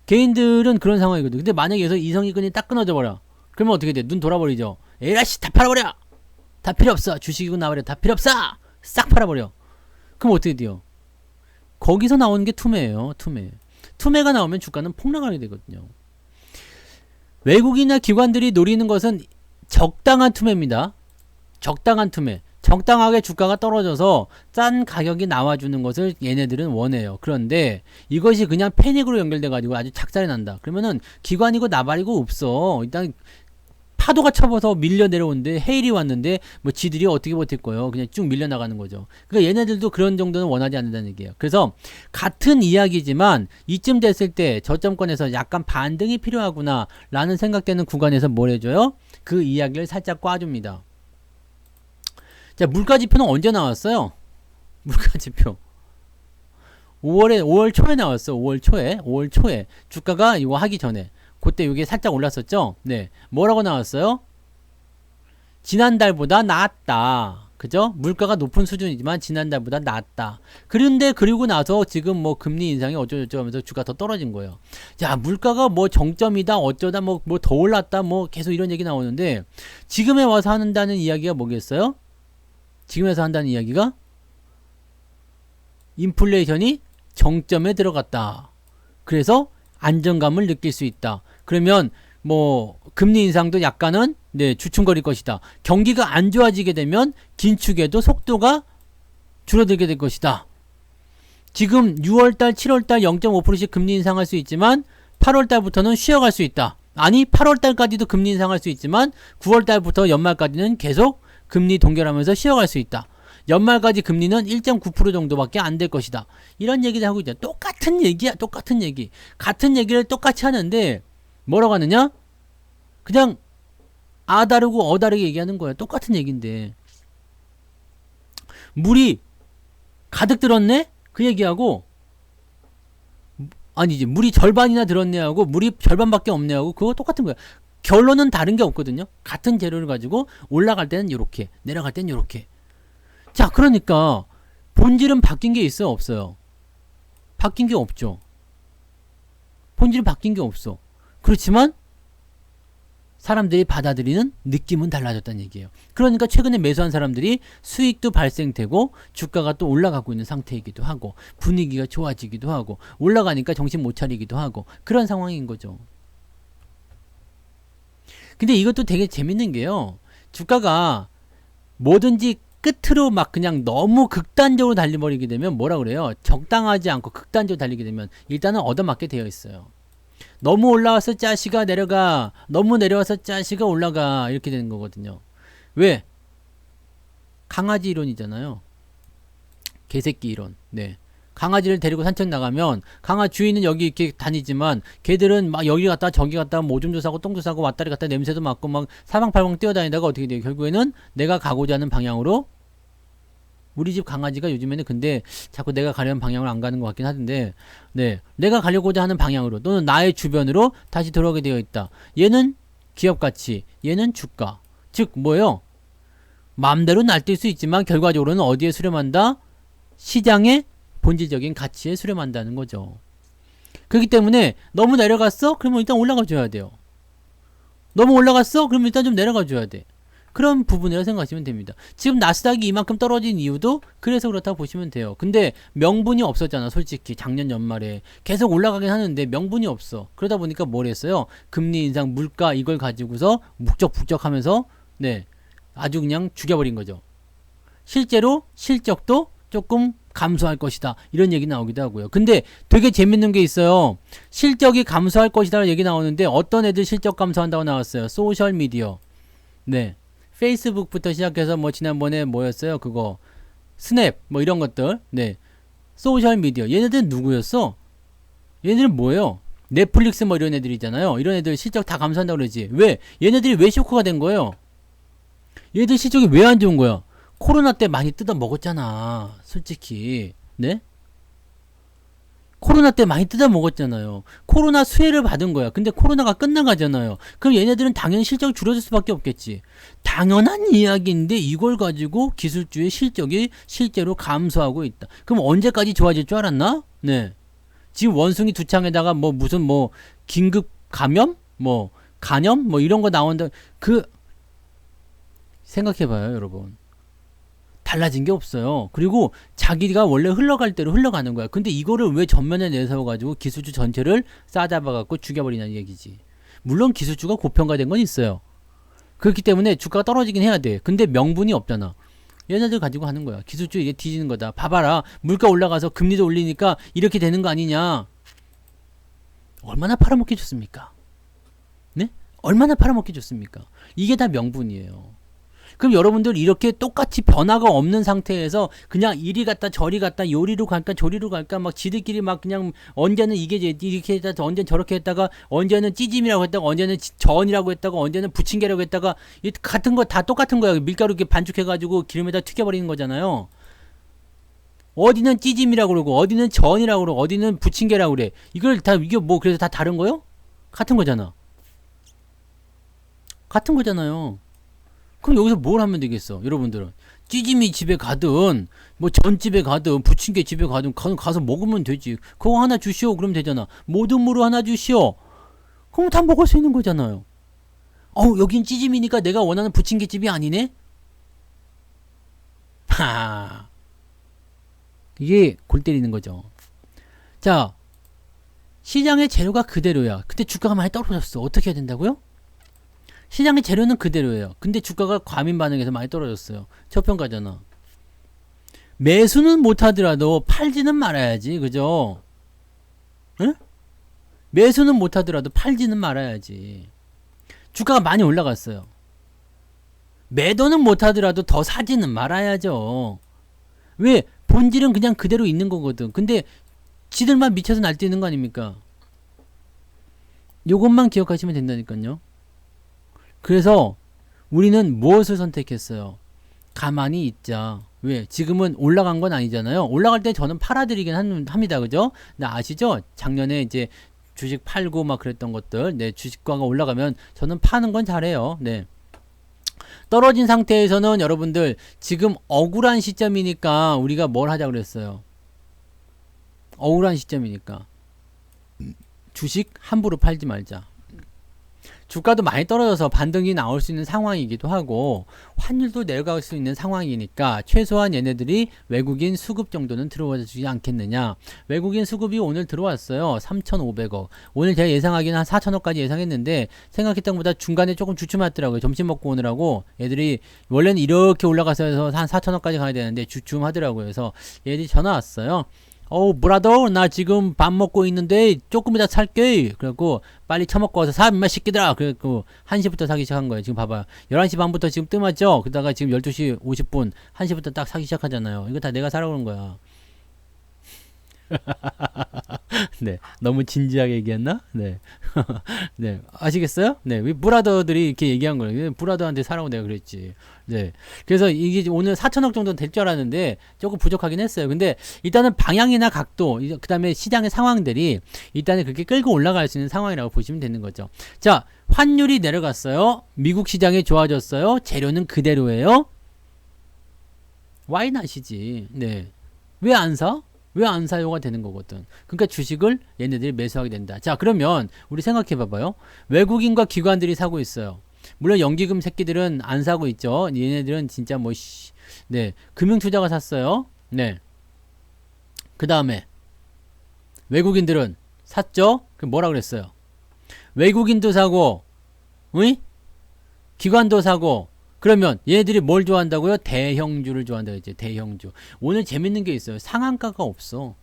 개인들은 그런 상황이거든. 근데 만약에 여기서 이성의 끈이 딱 끊어져 버려. 그러면 어떻게 돼? 눈 돌아버리죠. 에라씨 다 팔아버려! 다 필요 없어. 주식이고 나버려. 다 필요 없어! 싹 팔아버려. 그럼 어떻게 돼요? 거기서 나오는 게 투매예요. 투매가 나오면 주가는 폭락하게 되거든요. 외국인이나 기관들이 노리는 것은 적당한 투매입니다. 적당한 투매. 적당하게 주가가 떨어져서 싼 가격이 나와주는 것을 얘네들은 원해요. 그런데 이것이 그냥 패닉으로 연결돼가지고 아주 착살이 난다. 그러면은 기관이고 나발이고 없어. 일단 파도가 쳐서 밀려 내려오는데 헤일이 왔는데 뭐 지들이 어떻게 버틸 거예요. 그냥 쭉 밀려 나가는 거죠. 그러니까 얘네들도 그런 정도는 원하지 않는다는 얘기예요. 그래서 같은 이야기지만 이쯤 됐을 때 저점권에서 약간 반등이 필요하구나 라는 생각되는 구간에서 뭘 해줘요? 그 이야기를 살짝 꽈줍니다. 자, 물가지표는 언제 나왔어요? 물가지표 5월 초에 나왔어. 5월 초에 주가가 이거 하기 전에 그때 이게 살짝 올랐었죠. 네, 뭐라고 나왔어요? 지난달보다 나았다. 그죠? 물가가 높은 수준이지만 지난달보다 나았다. 그런데 그리고 나서 지금 뭐 금리 인상이 어쩌고저쩌고 하면서 주가 더 떨어진 거예요. 자, 물가가 뭐 정점이다 어쩌다 뭐 더 올랐다 뭐 계속 이런 얘기 나오는데 지금에 와서 한다는 이야기가 뭐겠어요? 지금에서 한다는 이야기가 인플레이션이 정점에 들어갔다. 그래서 안정감을 느낄 수 있다. 그러면 뭐 금리 인상도 약간은 주춤거릴 것이다. 경기가 안 좋아지게 되면 긴축에도 속도가 줄어들게 될 것이다. 지금 6월달, 7월달 0.5%씩 금리 인상할 수 있지만 8월달부터는 쉬어갈 수 있다. 아니 8월달까지도 금리 인상할 수 있지만 9월달부터 연말까지는 계속 금리 동결하면서 쉬어갈 수 있다. 연말까지 금리는 1.9% 정도밖에 안 될 것이다. 이런 얘기를 하고 있다. 똑같은 얘기야. 똑같은 얘기. 같은 얘기를 똑같이 하는데 뭐라고 하느냐? 그냥 다르고 다르게 얘기하는 거야. 똑같은 얘기인데 물이 가득 들었네? 그 얘기하고 아니지 물이 절반이나 들었네 하고 물이 절반밖에 없네 하고 그거 똑같은 거야. 결론은 다른 게 없거든요. 같은 재료를 가지고 올라갈 때는 이렇게 내려갈 때는 이렇게. 자, 그러니까 본질은 바뀐 게 있어요? 없어요? 바뀐 게 없죠. 본질은 바뀐 게 없어. 그렇지만 사람들이 받아들이는 느낌은 달라졌다는 얘기예요. 그러니까 최근에 매수한 사람들이 수익도 발생되고 주가가 또 올라가고 있는 상태이기도 하고 분위기가 좋아지기도 하고 올라가니까 정신 못 차리기도 하고 그런 상황인 거죠. 근데 이것도 되게 재밌는 게요. 주가가 뭐든지 끝으로 막 그냥 너무 극단적으로 달려버리게 되면 뭐라 그래요? 적당하지 않고 극단적으로 달리게 되면 일단은 얻어맞게 되어 있어요. 너무 올라와서 짜시가 내려가, 너무 내려와서 짜시가 올라가, 이렇게 되는 거거든요. 왜? 강아지 이론이잖아요. 개새끼 이론. 네. 강아지를 데리고 산책 나가면 강아 주인은 여기 이렇게 다니지만 걔들은 막 여기 갔다 저기 갔다 뭐 오줌도 싸고 똥도 싸고 왔다리 갔다 냄새도 맡고 막 사방팔방 뛰어다니다가 어떻게 돼요? 결국에는 내가 가고자 하는 방향으로, 우리 집 강아지가 요즘에는 근데 자꾸 내가 가려는 방향으로 안 가는 것 같긴 하던데, 네, 내가 가려고자 하는 방향으로 또는 나의 주변으로 다시 들어오게 되어 있다. 얘는 기업 가치, 얘는 주가. 즉 뭐예요? 마음대로 날뛸 수 있지만 결과적으로는 어디에 수렴한다? 시장의 본질적인 가치에 수렴한다는 거죠. 그렇기 때문에 너무 내려갔어? 그러면 일단 올라가 줘야 돼요. 너무 올라갔어? 그러면 일단 좀 내려가 줘야 돼. 그런 부분이라고 생각하시면 됩니다. 지금 나스닥이 이만큼 떨어진 이유도 그래서 그렇다고 보시면 돼요. 근데 명분이 없었잖아. 솔직히 작년 연말에 계속 올라가긴 하는데 명분이 없어. 그러다 보니까 뭘 했어요? 금리 인상, 물가 이걸 가지고서 묵적북적하면서 네, 아주 그냥 죽여버린 거죠. 실제로 실적도 조금 감소할 것이다, 이런 얘기 나오기도 하고요. 근데 되게 재밌는 게 있어요. 실적이 감소할 것이다 얘기 나오는데 어떤 애들 실적 감소한다고 나왔어요? 소셜미디어. 네, 페이스북부터 시작해서 뭐 지난번에 뭐였어요? 그거 스냅 뭐 이런 것들. 네, 소셜미디어. 얘네들은 누구였어? 얘네들은 뭐예요? 넷플릭스 뭐 이런 애들이잖아요. 이런 애들 실적 다 감소한다고 그러지. 왜? 얘네들이 왜 쇼크가 된 거예요? 얘들 실적이 왜 안 좋은 거야? 코로나 때 많이 뜯어 먹었잖아. 솔직히. 네? 코로나 때 많이 뜯어 먹었잖아요. 코로나 수혜를 받은 거야. 근데 코로나가 끝나가잖아요. 그럼 얘네들은 당연히 실적이 줄어들 수밖에 없겠지. 당연한 이야기인데 이걸 가지고 기술주의 실적이 실제로 감소하고 있다. 그럼 언제까지 좋아질 줄 알았나? 네. 지금 원숭이 두 창에다가 뭐 무슨 뭐 긴급 감염? 뭐 간염? 뭐 이런 거 나온다. 생각해봐요, 여러분. 달라진 게 없어요. 그리고 자기가 원래 흘러갈 대로 흘러가는 거야. 근데 이거를 왜 전면에 내세워가지고 기술주 전체를 싸잡아갖고 죽여버리냐는 얘기지. 물론 기술주가 고평가된 건 있어요. 그렇기 때문에 주가가 떨어지긴 해야 돼. 근데 명분이 없잖아. 얘네들 가지고 하는 거야. 기술주 이게 뒤지는 거다. 봐봐라. 물가 올라가서 금리도 올리니까 이렇게 되는 거 아니냐. 얼마나 팔아먹기 좋습니까? 네? 얼마나 팔아먹기 좋습니까? 이게 다 명분이에요. 그럼 여러분들 이렇게 똑같이 변화가 없는 상태에서 그냥 이리 갔다 저리 갔다 요리로 갈까 저리로 갈까 막 지들끼리 막 그냥 언제는 이게 이렇게 했다가 언제는 저렇게 했다가 언제는 찌짐이라고 했다가 언제는 전이라고 했다가 언제는 부침개라고 했다가 같은 거 다 똑같은 거야. 밀가루 이렇게 반죽해가지고 기름에다 튀겨버리는 거잖아요. 어디는 찌짐이라고 그러고 어디는 전이라고 그러고 어디는 부침개라고 그래. 이걸 다 이게 뭐 그래서 다 다른 거요? 같은 거잖아. 같은 거잖아요. 그럼 여기서 뭘 하면 되겠어? 여러분들은 찌짐이 집에 가든 뭐 전집에 가든 부침개 집에 가든 가서 먹으면 되지. 그거 하나 주시오 그러면 되잖아. 모든 무로 하나 주시오. 그럼 다 먹을 수 있는 거잖아요. 여긴 찌짐이니까 내가 원하는 부침개 집이 아니네? 하, 이게 골 때리는 거죠. 자, 시장의 재료가 그대로야. 근데 주가가 많이 떨어졌어. 어떻게 해야 된다고요? 시장의 재료는 그대로예요. 근데 주가가 과민 반응해서 많이 떨어졌어요. 저평가잖아. 매수는 못하더라도 팔지는 말아야지. 그죠? 응? 매수는 못하더라도 팔지는 말아야지. 주가가 많이 올라갔어요. 매도는 못하더라도 더 사지는 말아야죠. 왜? 본질은 그냥 그대로 있는 거거든. 근데 지들만 미쳐서 날뛰는 거 아닙니까? 요것만 기억하시면 된다니까요. 그래서 우리는 무엇을 선택했어요? 가만히 있자. 왜? 지금은 올라간 건 아니잖아요. 올라갈 때 저는 팔아드리긴 합니다. 그죠? 나 아시죠? 작년에 이제 주식 팔고 막 그랬던 것들. 네, 주식가가 올라가면 저는 파는 건 잘해요. 네. 떨어진 상태에서는 여러분들 지금 억울한 시점이니까 우리가 뭘 하자 그랬어요? 억울한 시점이니까 주식 함부로 팔지 말자. 주가도 많이 떨어져서 반등이 나올 수 있는 상황이기도 하고 환율도 내려갈 수 있는 상황이니까 최소한 얘네들이 외국인 수급 정도는 들어와 주지 않겠느냐. 외국인 수급이 오늘 들어왔어요. 3,500억. 오늘 제가 예상하기는 한 4,000억까지 예상했는데 생각했던 것보다 중간에 조금 주춤하더라고요. 점심 먹고 오느라고 애들이 원래는 이렇게 올라가서 해서 한 4,000억까지 가야 되는데 주춤하더라고요. 그래서 얘들이 전화 왔어요. 브라더, 나 지금 밥 먹고 있는데 조금 이따 살게. 그래갖고 빨리 처먹고 와서 사, 임마 새끼들아. 그래갖고 1시부터 사기 시작한 거예요. 지금 봐봐요. 11시 반부터 지금 뜸하죠? 그러다가 지금 12시 50분, 1시부터 딱 사기 시작하잖아요. 이거 다 내가 사라고 그런 거야. 네, 너무 진지하게 얘기했나? 네, 네, 아시겠어요? 네, 왜 브라더들이 이렇게 얘기한 거예요. 브라더한테 사라고 내가 그랬지. 네, 그래서 이게 오늘 4천억 정도 될 줄 알았는데 조금 부족하긴 했어요. 근데 일단은 방향이나 각도, 그 다음에 시장의 상황들이 일단은 그렇게 끌고 올라갈 수 있는 상황이라고 보시면 되는 거죠. 자, 환율이 내려갔어요. 미국 시장이 좋아졌어요. 재료는 그대로예요. Why not이지? 네, 왜 안 사? 왜 안 사요가 되는 거거든. 그러니까 주식을 얘네들이 매수하게 된다. 자, 그러면 우리 생각해 봐봐요. 외국인과 기관들이 사고 있어요. 물론 연기금 새끼들은 안 사고 있죠. 얘네들은 진짜 네, 금융투자가 샀어요. 네. 그 다음에 외국인들은 샀죠. 그 뭐라 그랬어요? 외국인도 사고, 응? 기관도 사고. 그러면 얘네들이 뭘 좋아한다고요? 대형주를 좋아한다고 했지. 대형주. 오늘 재밌는 게 있어요. 상한가가 없어.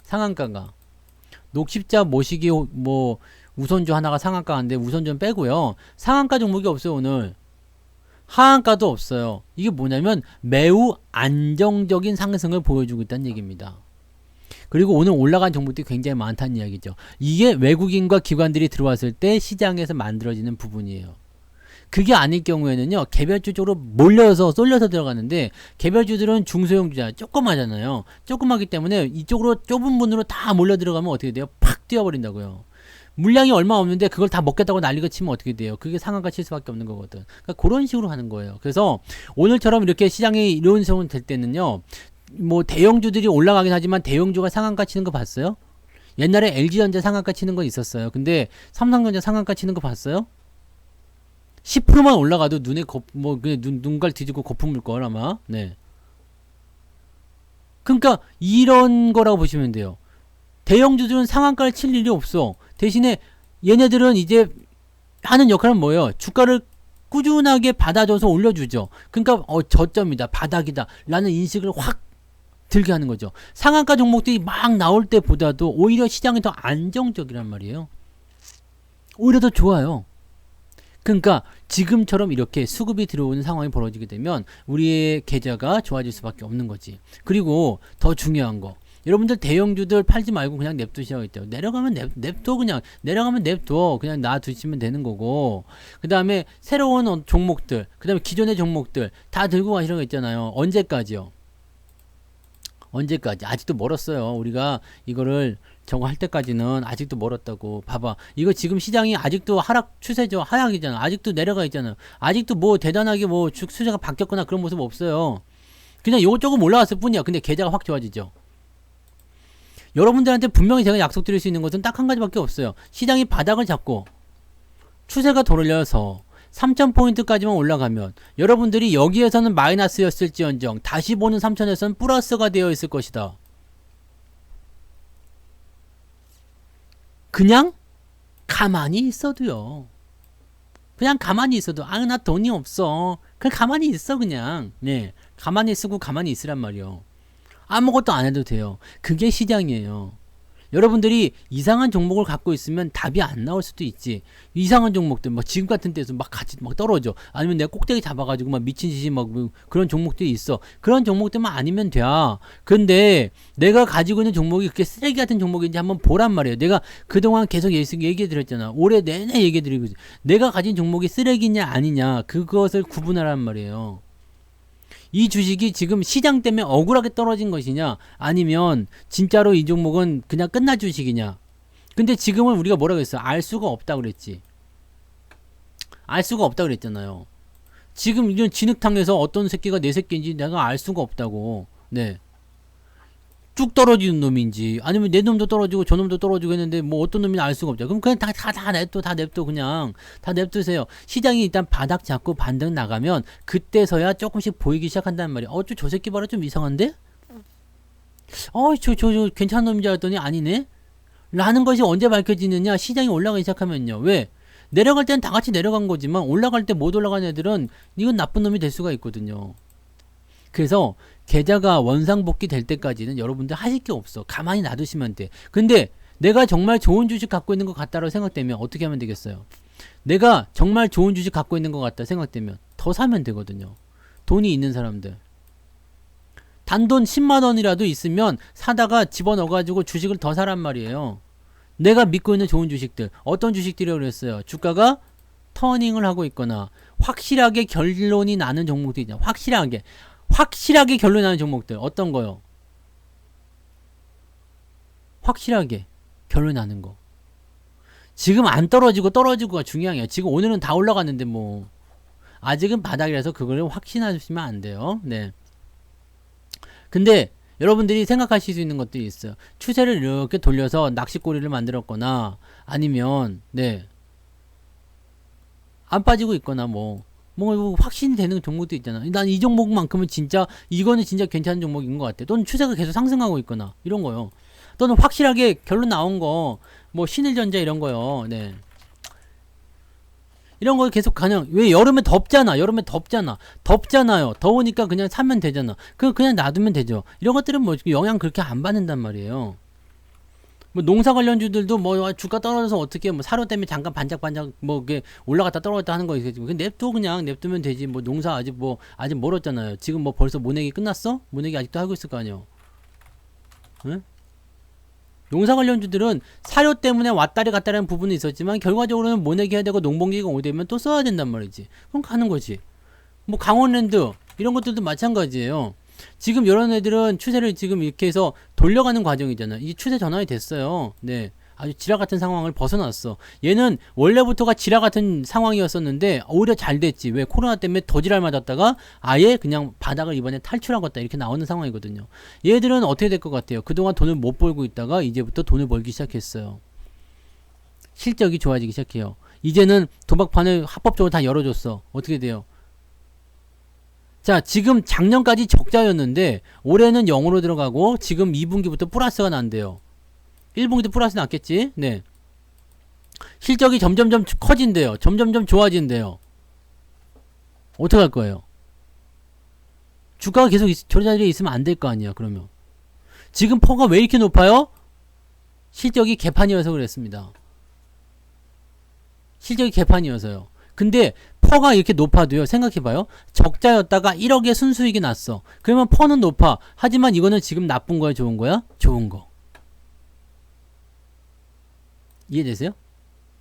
상한가가. 녹십자 모시기 뭐 우선주 하나가 상한가인데 우선주는 빼고요. 상한가 종목이 없어요. 오늘. 하한가도 없어요. 이게 뭐냐면 매우 안정적인 상승을 보여주고 있다는 얘기입니다. 그리고 오늘 올라간 종목들이 굉장히 많다는 이야기죠. 이게 외국인과 기관들이 들어왔을 때 시장에서 만들어지는 부분이에요. 그게 아닐 경우에는요, 개별주 쪽으로 몰려서 쏠려서 들어가는데, 개별주들은 중소형주잖아요. 조그마잖아요. 조그마기 때문에 이쪽으로 좁은 문으로 다 몰려 들어가면 어떻게 돼요? 팍 뛰어버린다고요. 물량이 얼마 없는데 그걸 다 먹겠다고 난리가 치면 어떻게 돼요? 그게 상한가 칠 수밖에 없는 거거든. 그러니까 그런 식으로 하는 거예요. 그래서 오늘처럼 이렇게 시장이 이런 상황이 될 때는요, 뭐 대형주들이 올라가긴 하지만 대형주가 상한가 치는 거 봤어요? 옛날에 LG전자 상한가 치는 거 있었어요. 근데 삼성전자 상한가 치는 거 봤어요? 10%만 올라가도 눈에 눈갈 뒤지고 거품 물 걸 아마. 네. 그러니까 이런 거라고 보시면 돼요. 대형주들은 상한가를 칠 일이 없어. 대신에 얘네들은 이제 하는 역할은 뭐예요? 주가를 꾸준하게 받아줘서 올려주죠. 그러니까 저점이다, 바닥이다 라는 인식을 확 들게 하는 거죠. 상한가 종목들이 막 나올 때보다도 오히려 시장이 더 안정적이란 말이에요. 오히려 더 좋아요. 그러니까 지금처럼 이렇게 수급이 들어오는 상황이 벌어지게 되면 우리의 계좌가 좋아질 수밖에 없는 거지. 그리고 더 중요한 거, 여러분들 대형주들 팔지 말고 그냥 냅두시라고 했죠. 내려가면 냅둬. 그냥 내려가면 냅둬. 그냥 놔두시면 되는 거고, 그 다음에 새로운 종목들, 그 다음에 기존의 종목들 다 들고 가시라고 했잖아요. 언제까지요? 언제까지? 아직도 멀었어요. 우리가 이거를 저거 할 때까지는 아직도 멀었다고. 봐봐, 이거 지금 시장이 아직도 하락 추세죠. 하락이잖아. 아직도 내려가 있잖아. 아직도 뭐 대단하게 뭐 추세가 바뀌었거나 그런 모습 없어요. 그냥 요거 조금 올라왔을 뿐이야. 근데 계좌가 확 좋아지죠. 여러분들한테 분명히 제가 약속드릴 수 있는 것은 딱 한 가지밖에 없어요. 시장이 바닥을 잡고 추세가 돌려서 3,000포인트까지만 올라가면 여러분들이 여기에서는 마이너스였을지언정 다시 보는 3,000에서는 플러스가 되어 있을 것이다. 그냥 가만히 있어도요. 그냥 가만히 있어도, 나 돈이 없어. 그냥 가만히 있어. 그냥 네, 가만히 쓰고 가만히 있으란 말이요. 아무것도 안 해도 돼요. 그게 시장이에요. 여러분들이 이상한 종목을 갖고 있으면 답이 안 나올 수도 있지. 이상한 종목들, 막 지금 같은 때에서 막 같이 막 떨어져. 아니면 내가 꼭대기 잡아가지고 막 미친 짓이 막 그런 종목들이 있어. 그런 종목들만 아니면 돼. 근데 내가 가지고 있는 종목이 그렇게 쓰레기 같은 종목인지 한번 보란 말이에요. 내가 그동안 계속 얘기해 드렸잖아. 올해 내내 얘기해 드리고 있어. 내가 가진 종목이 쓰레기냐 아니냐, 그것을 구분하란 말이에요. 이 주식이 지금 시장 때문에 억울하게 떨어진 것이냐, 아니면 진짜로 이 종목은 그냥 끝날 주식이냐. 근데 지금은 우리가 뭐라고 했어? 알 수가 없다 그랬지. 알 수가 없다 그랬잖아요. 지금 이런 진흙탕에서 어떤 새끼가 내 새끼인지 내가 알 수가 없다고. 네. 쭉 떨어지는 놈인지 아니면 내 놈도 떨어지고 저 놈도 떨어지고 했는데 뭐 어떤 놈인지 알 수가 없죠. 그럼 그냥 다 냅둬 그냥 다 냅두세요. 시장이 일단 바닥 잡고 반등 나가면 그때서야 조금씩 보이기 시작한다는 말이야. 저 새끼 봐라 좀 이상한데? 저 괜찮은 놈인 줄 알았더니 아니네? 라는 것이 언제 밝혀지느냐? 시장이 올라가기 시작하면요. 왜? 내려갈 때는 다 같이 내려간 거지만 올라갈 때 못 올라간 애들은 이건 나쁜 놈이 될 수가 있거든요. 그래서 계좌가 원상복귀 될 때까지는 여러분들 하실 게 없어. 가만히 놔두시면 돼. 근데 내가 정말 좋은 주식 갖고 있는 것 같다고 생각되면 어떻게 하면 되겠어요? 내가 정말 좋은 주식 갖고 있는 것 같다 생각되면 더 사면 되거든요. 돈이 있는 사람들. 단돈 10만원이라도 있으면 사다가 집어넣어가지고 주식을 더 사란 말이에요. 내가 믿고 있는 좋은 주식들. 어떤 주식들이라고 그랬어요? 주가가 터닝을 하고 있거나 확실하게 결론이 나는 종목들이 있잖아. 확실하게 결론이 나는 종목들. 어떤 거요? 확실하게 결론이 나는 거. 지금 안 떨어지고가 중요한 게 지금 오늘은 다 올라갔는데 뭐 아직은 바닥이라서 그걸 확신하시면 안 돼요. 네. 근데 여러분들이 생각하실 수 있는 것들이 있어요. 추세를 이렇게 돌려서 낚시꼬리를 만들었거나 아니면 네. 안 빠지고 있거나 뭐 확신이 되는 종목도 있잖아. 난 이 종목만큼은 이거는 진짜 괜찮은 종목인 것 같아. 또는 추세가 계속 상승하고 있거나 이런 거요. 또는 확실하게 결론 나온 거 뭐 신일전자 이런 거요. 네. 이런 거 계속 그냥 왜 여름에 덥잖아요. 더우니까 그냥 사면 되잖아. 그냥 놔두면 되죠. 이런 것들은 뭐 영향 그렇게 안 받는단 말이에요. 뭐 농사 관련주들도 뭐 주가 떨어져서 어떻게 뭐 사료 때문에 잠깐 반짝반짝 뭐 이게 올라갔다 떨어졌다 하는 거 있겠지. 그냥 냅두면 되지. 뭐 농사 아직 멀었잖아요. 지금 뭐 벌써 모내기 끝났어? 모내기 아직도 하고 있을 거 아니에요. 응? 농사 관련주들은 사료 때문에 왔다리 갔다리 하는 부분이 있었지만 결과적으로는 모내기 해야 되고 농번기가 오되면 또 써야 된단 말이지. 그럼 가는 거지. 뭐 강원랜드 이런 것들도 마찬가지예요. 지금 이런 애들은 추세를 지금 이렇게 해서 돌려가는 과정이잖아. 이 추세 전환이 됐어요. 네. 아주 지라 같은 상황을 벗어났어. 얘는 원래부터가 지라 같은 상황이었었는데 오히려 잘 됐지. 왜? 코로나 때문에 더 지랄 맞았다가 아예 그냥 바닥을 이번에 탈출하겠다 이렇게 나오는 상황이거든요. 얘들은 어떻게 될 것 같아요? 그동안 돈을 못 벌고 있다가 이제부터 돈을 벌기 시작했어요. 실적이 좋아지기 시작해요. 이제는 도박판을 합법적으로 다 열어줬어. 어떻게 돼요? 자, 지금 작년까지 적자였는데 올해는 0으로 들어가고 지금 2분기부터 플러스가 난대요. 1분기도 플러스 났겠지? 네. 실적이 점점점 커진대요. 점점점 좋아진대요. 어떡할 거예요? 주가가 계속 저런 자리에 있으면 안 될 거 아니야, 그러면. 지금 퍼가 왜 이렇게 높아요? 실적이 개판이어서 그랬습니다. 실적이 개판이어서요. 근데 퍼가 이렇게 높아도요. 생각해봐요. 적자였다가 1억의 순수익이 났어. 그러면 퍼는 높아. 하지만 이거는 지금 나쁜 거야, 좋은 거야? 좋은 거. 이해되세요?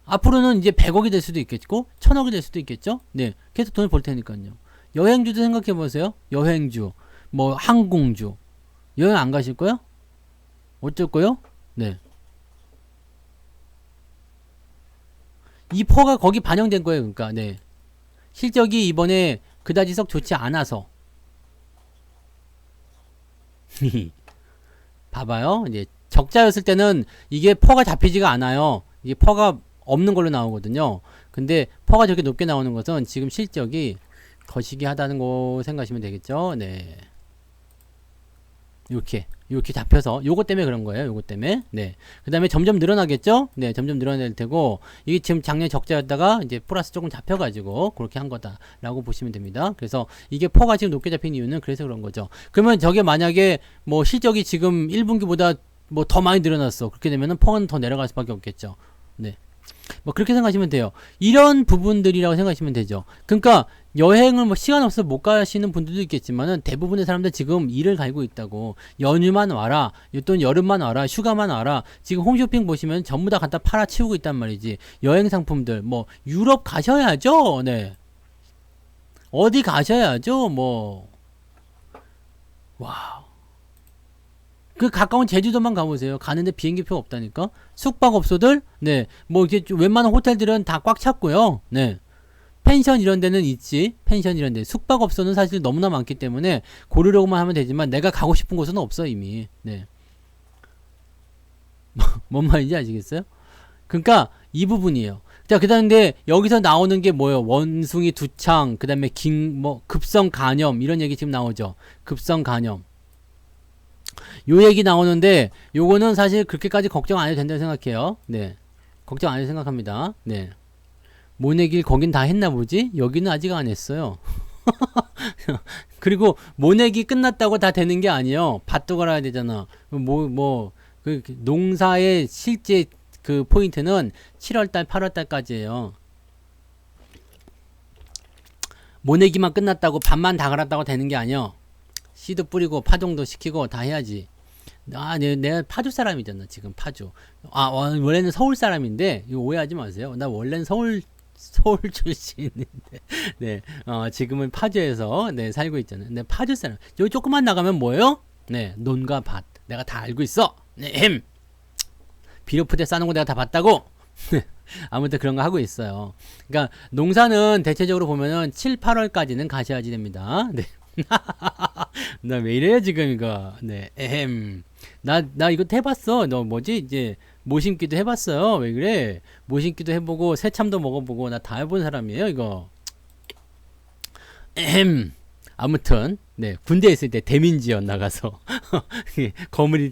앞으로는 이제 100억이 될 수도 있겠고 1000억이 될 수도 있겠죠? 네. 계속 돈을 벌 테니까요. 여행주도 생각해 보세요. 여행주, 뭐 항공주. 여행 안 가실 거요? 어쩔 거요? 네. 이 퍼가 거기 반영된 거예요. 그러니까 네. 실적이 이번에 그다지 썩 좋지 않아서. 봐봐요. 이제 적자였을 때는 이게 퍼가 잡히지가 않아요. 이게 퍼가 없는 걸로 나오거든요. 근데 퍼가 저렇게 높게 나오는 것은 지금 실적이 거시기 하다는 거 생각하시면 되겠죠. 네. 이렇게 잡혀서 요거 때문에 그런 거예요. 요거 때문에. 네. 그 다음에 점점 늘어나겠죠? 네, 점점 늘어날 테고 이게 지금 작년 적자였다가 이제 플러스 조금 잡혀가지고 그렇게 한 거다라고 보시면 됩니다. 그래서 이게 퍼가 지금 높게 잡힌 이유는 그래서 그런 거죠. 그러면 저게 만약에 뭐 실적이 지금 1분기보다 뭐 더 많이 늘어났어. 그렇게 되면은 퍼는 더 내려갈 수밖에 없겠죠. 네. 뭐 그렇게 생각하시면 돼요. 이런 부분들이라고 생각하시면 되죠. 그러니까 여행을 뭐 시간 없어서 못 가시는 분들도 있겠지만은 대부분의 사람들 지금 일을 갈고 있다고. 연휴만 와라, 또는 여름만 와라, 휴가만 와라. 지금 홈쇼핑 보시면 전부 다 갖다 팔아치우고 있단 말이지. 여행 상품들 뭐 유럽 가셔야죠. 네. 어디 가셔야죠. 뭐 와. 그 가까운 제주도만 가보세요. 가는데 비행기표 없다니까. 숙박업소들, 네, 뭐 이렇게 웬만한 호텔들은 다 꽉 찼고요. 네, 펜션 이런 데는 있지. 펜션 이런 데. 숙박업소는 사실 너무나 많기 때문에 고르려고만 하면 되지만 내가 가고 싶은 곳은 없어 이미. 네, 뭔 말인지 아시겠어요? 그러니까 이 부분이에요. 자, 그다음에 여기서 나오는 게 뭐예요? 원숭이 두창, 그다음에 급성 간염 이런 얘기 지금 나오죠. 급성 간염. 요 얘기 나오는데 요거는 사실 그렇게까지 걱정 안 해도 된다고 생각해요. 네. 걱정 안 해도 생각합니다. 네. 모내길 거긴 다 했나 보지? 여기는 아직 안 했어요. 그리고 모내기 끝났다고 다 되는 게 아니에요. 밭도 갈아야 되잖아. 그 농사의 실제 그 포인트는 7월달, 8월달까지예요. 모내기만 끝났다고 밭만 다 갈았다고 되는 게 아니에요. 씨도 뿌리고 파종도 시키고 다 해야지. 내가 파주 사람이잖아. 지금 파주. 원래는 서울 사람인데 이거 오해하지 마세요. 나 원래는 서울 출신인데, 네, 지금은 파주에서, 네, 살고 있잖아요. 네, 파주 사람. 여기 조금만 나가면 뭐예요? 네, 논과 밭. 내가 다 알고 있어. 네, 비료푸대 싸는 거 내가 다 봤다고? 아무튼 그런 거 하고 있어요. 그러니까 농사는 대체적으로 보면은 7, 8월까지는 가셔야지 됩니다. 네. 나 왜 이래요, 지금 이거. 네, 나 이거 해봤어. 너 뭐지? 이제 모심기도 해봤어요. 왜 그래? 모심기도 해보고 새참도 먹어보고 나 다 해본 사람이에요 이거. 아무튼 네, 군대에 있을 때 대민지연 나가서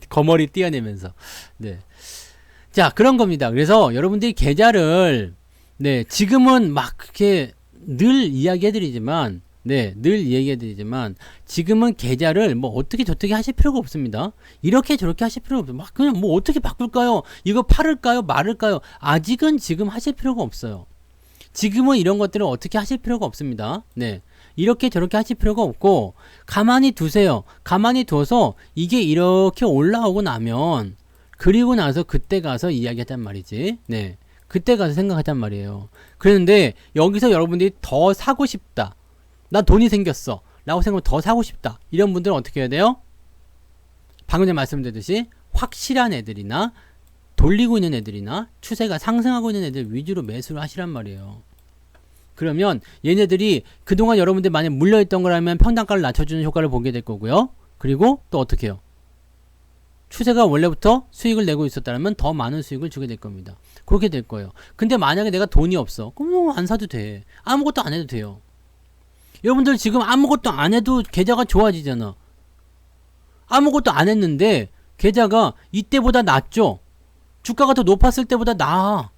거머리 띄어내면서 네. 자, 그런 겁니다. 그래서 여러분들이 계좌를 네, 지금은 막 그렇게 늘 이야기해드리지만 네, 늘 얘기해드리지만 지금은 계좌를 뭐 어떻게 저떻게 하실 필요가 없습니다. 이렇게 저렇게 하실 필요가 없어요. 막 그냥 뭐 어떻게 바꿀까요? 이거 팔을까요? 말을까요? 아직은 지금 하실 필요가 없어요. 지금은 이런 것들을 어떻게 하실 필요가 없습니다. 네, 이렇게 저렇게 하실 필요가 없고 가만히 두세요. 가만히 둬서 이게 이렇게 올라오고 나면 그리고 나서 그때 가서 이야기하단 말이지. 네, 그때 가서 생각하단 말이에요. 그런데 여기서 여러분들이 더 사고 싶다. 나 돈이 생겼어 라고 생각하면 더 사고 싶다. 이런 분들은 어떻게 해야 돼요? 방금 전에 말씀드렸듯이 확실한 애들이나 돌리고 있는 애들이나 추세가 상승하고 있는 애들 위주로 매수를 하시란 말이에요. 그러면 얘네들이 그동안 여러분들 만약 물려있던 거라면 평단가를 낮춰주는 효과를 보게 될 거고요. 그리고 또 어떻게 해요? 추세가 원래부터 수익을 내고 있었다면 더 많은 수익을 주게 될 겁니다. 그렇게 될 거예요. 근데 만약에 내가 돈이 없어. 그럼 안 사도 돼. 아무것도 안 해도 돼요. 여러분들 지금 아무것도 안 해도 계좌가 좋아지잖아. 아무것도 안 했는데 계좌가 이때보다 낫죠. 주가가 더 높았을 때보다 나아.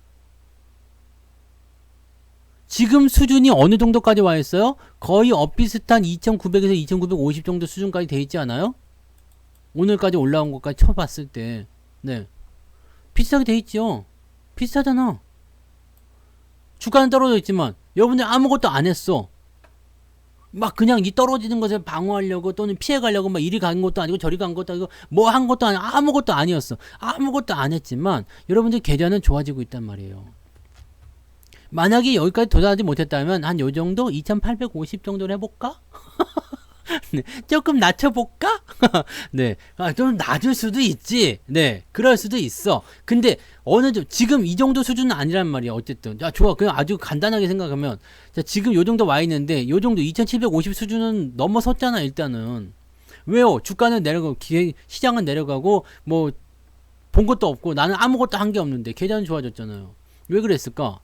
지금 수준이 어느 정도까지 와 있어요? 거의 비슷한 2900에서 2950 정도 수준까지 돼 있지 않아요? 오늘까지 올라온 것까지 쳐봤을 때. 네, 비슷하게 돼 있죠. 비슷하잖아. 주가는 떨어져 있지만 여러분들 아무것도 안 했어. 막 그냥 이 떨어지는 것을 방어하려고 또는 피해가려고 막 이리 간 것도 아니고 저리 간 것도 아니고 뭐 한 것도 아니고 아무것도 아니었어. 아무것도 안 했지만 여러분들 계좌는 좋아지고 있단 말이에요. 만약에 여기까지 도달하지 못했다면 한 요 정도 2850 정도로 해볼까? 네, 조금 낮춰볼까? 네, 좀 낮을 수도 있지. 네, 그럴 수도 있어. 근데 지금 이 정도 수준은 아니란 말이야. 어쨌든 좋아. 그냥 아주 간단하게 생각하면 자, 지금 요 정도 와 있는데 요 정도 2750 수준은 넘어섰잖아. 일단은 왜요? 주가는 내려가고 시장은 내려가고 뭐 본 것도 없고 나는 아무것도 한 게 없는데 계좌는 좋아졌잖아요. 왜 그랬을까?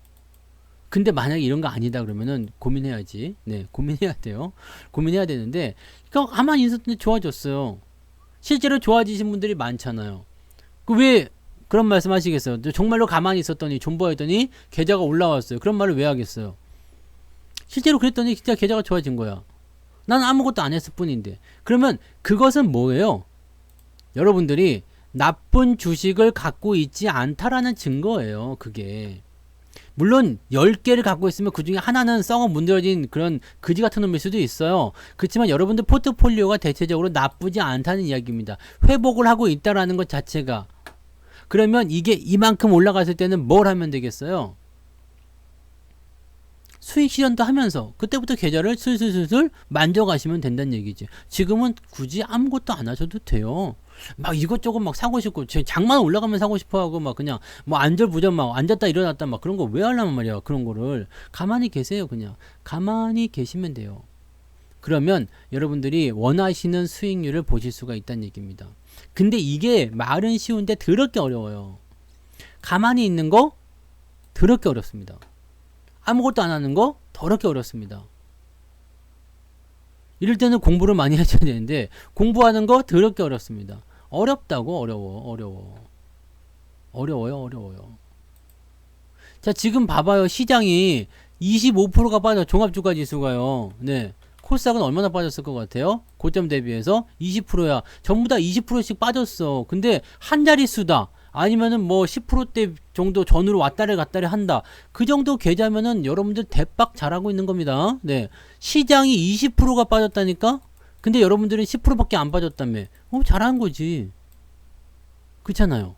근데 만약에 이런 거 아니다 그러면은 고민해야지. 네, 고민해야 돼요. 고민해야 되는데, 그러니까 가만히 있었는데 좋아졌어요. 실제로 좋아지신 분들이 많잖아요. 왜 그런 말씀 하시겠어요? 정말로 가만히 있었더니 존버했더니 계좌가 올라왔어요. 그런 말을 왜 하겠어요? 실제로 그랬더니 진짜 계좌가 좋아진 거야. 난 아무것도 안 했을 뿐인데. 그러면 그것은 뭐예요? 여러분들이 나쁜 주식을 갖고 있지 않다라는 증거예요. 그게. 물론 10개를 갖고 있으면 그 중에 하나는 썩어 문드러진 그런 그지 같은 놈일 수도 있어요. 그렇지만 여러분들 포트폴리오가 대체적으로 나쁘지 않다는 이야기입니다. 회복을 하고 있다라는 것 자체가. 그러면 이게 이만큼 올라갔을 때는 뭘 하면 되겠어요? 수익 실현도 하면서 그때부터 계좌를 슬슬슬슬 만져가시면 된다는 얘기지. 지금은 굳이 아무것도 안 하셔도 돼요. 막 이것저것 막 사고 싶고 장만 올라가면 사고 싶어하고 막 그냥 뭐 안절부절 막 앉았다 일어났다 막 그런 거 왜 하려면 말이야. 그런 거를 가만히 계세요. 그냥 가만히 계시면 돼요. 그러면 여러분들이 원하시는 수익률을 보실 수가 있다는 얘기입니다. 근데 이게 말은 쉬운데 더럽게 어려워요. 가만히 있는 거 더럽게 어렵습니다. 아무것도 안 하는 거 더럽게 어렵습니다. 이럴 때는 공부를 많이 하셔야 되는데 공부하는 거 더럽게 어렵습니다. 어렵다고. 어려워요. 자, 지금 봐봐요. 시장이 25%가 빠져. 종합주가지수가요. 네. 코스닥은 얼마나 빠졌을 것 같아요? 고점 대비해서 20%야. 전부 다 20%씩 빠졌어. 근데 한 자릿수다. 아니면은 뭐 10%대 정도 전후로 왔다리 갔다리 한다. 그 정도 계좌면은 여러분들 대박 잘하고 있는 겁니다. 네. 시장이 20%가 빠졌다니까? 근데 여러분들은 10%밖에 안 빠졌다며. 잘한 거지. 그렇잖아요.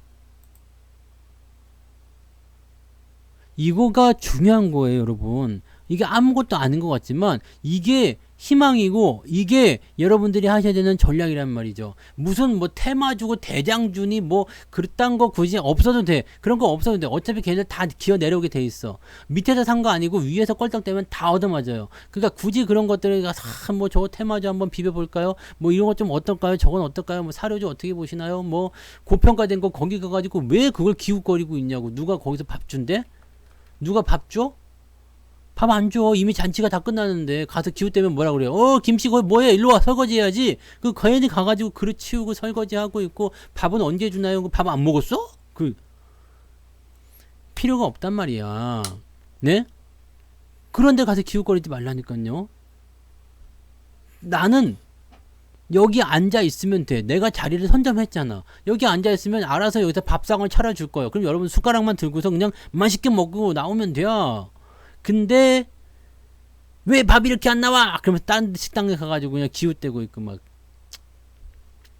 이거가 중요한 거예요, 여러분. 이게 아무것도 아닌 것 같지만 이게 희망이고 이게 여러분들이 하셔야 되는 전략이란 말이죠. 무슨 뭐 테마주고 대장주니 뭐 그딴 거 굳이 없어도 돼. 그런 거 없어도 돼. 어차피 걔네들 다 기어 내려오게 돼 있어. 밑에서 산 거 아니고 위에서 껄떡대면 다 얻어맞아요. 그러니까 굳이 그런 것들을 뭐 저거 테마주 한번 비벼볼까요? 뭐 이런 거 좀 어떨까요? 저건 어떨까요? 뭐 사료주 어떻게 보시나요? 뭐 고평가된 거 거기 가가지고 왜 그걸 기웃거리고 있냐고. 누가 거기서 밥 준대? 누가 밥 줘? 밥 안 줘. 이미 잔치가 다 끝났는데 가서 기웃대면 뭐라 그래요? 김치 거기 뭐해? 일로 와. 설거지 해야지. 그 거연이 가가지고 그릇 치우고 설거지 하고 있고 밥은 언제 주나요? 밥 안 먹었어? 그 필요가 없단 말이야. 네? 그런데 가서 기웃거리지 말라니까요. 나는 여기 앉아 있으면 돼. 내가 자리를 선점했잖아. 여기 앉아 있으면 알아서 여기서 밥상을 차려줄 거예요. 그럼 여러분 숟가락만 들고서 그냥 맛있게 먹고 나오면 돼요. 근데 왜 밥이 이렇게 안 나와? 그러면 딴 식당에 가가지고 그냥 기웃대고 있고 막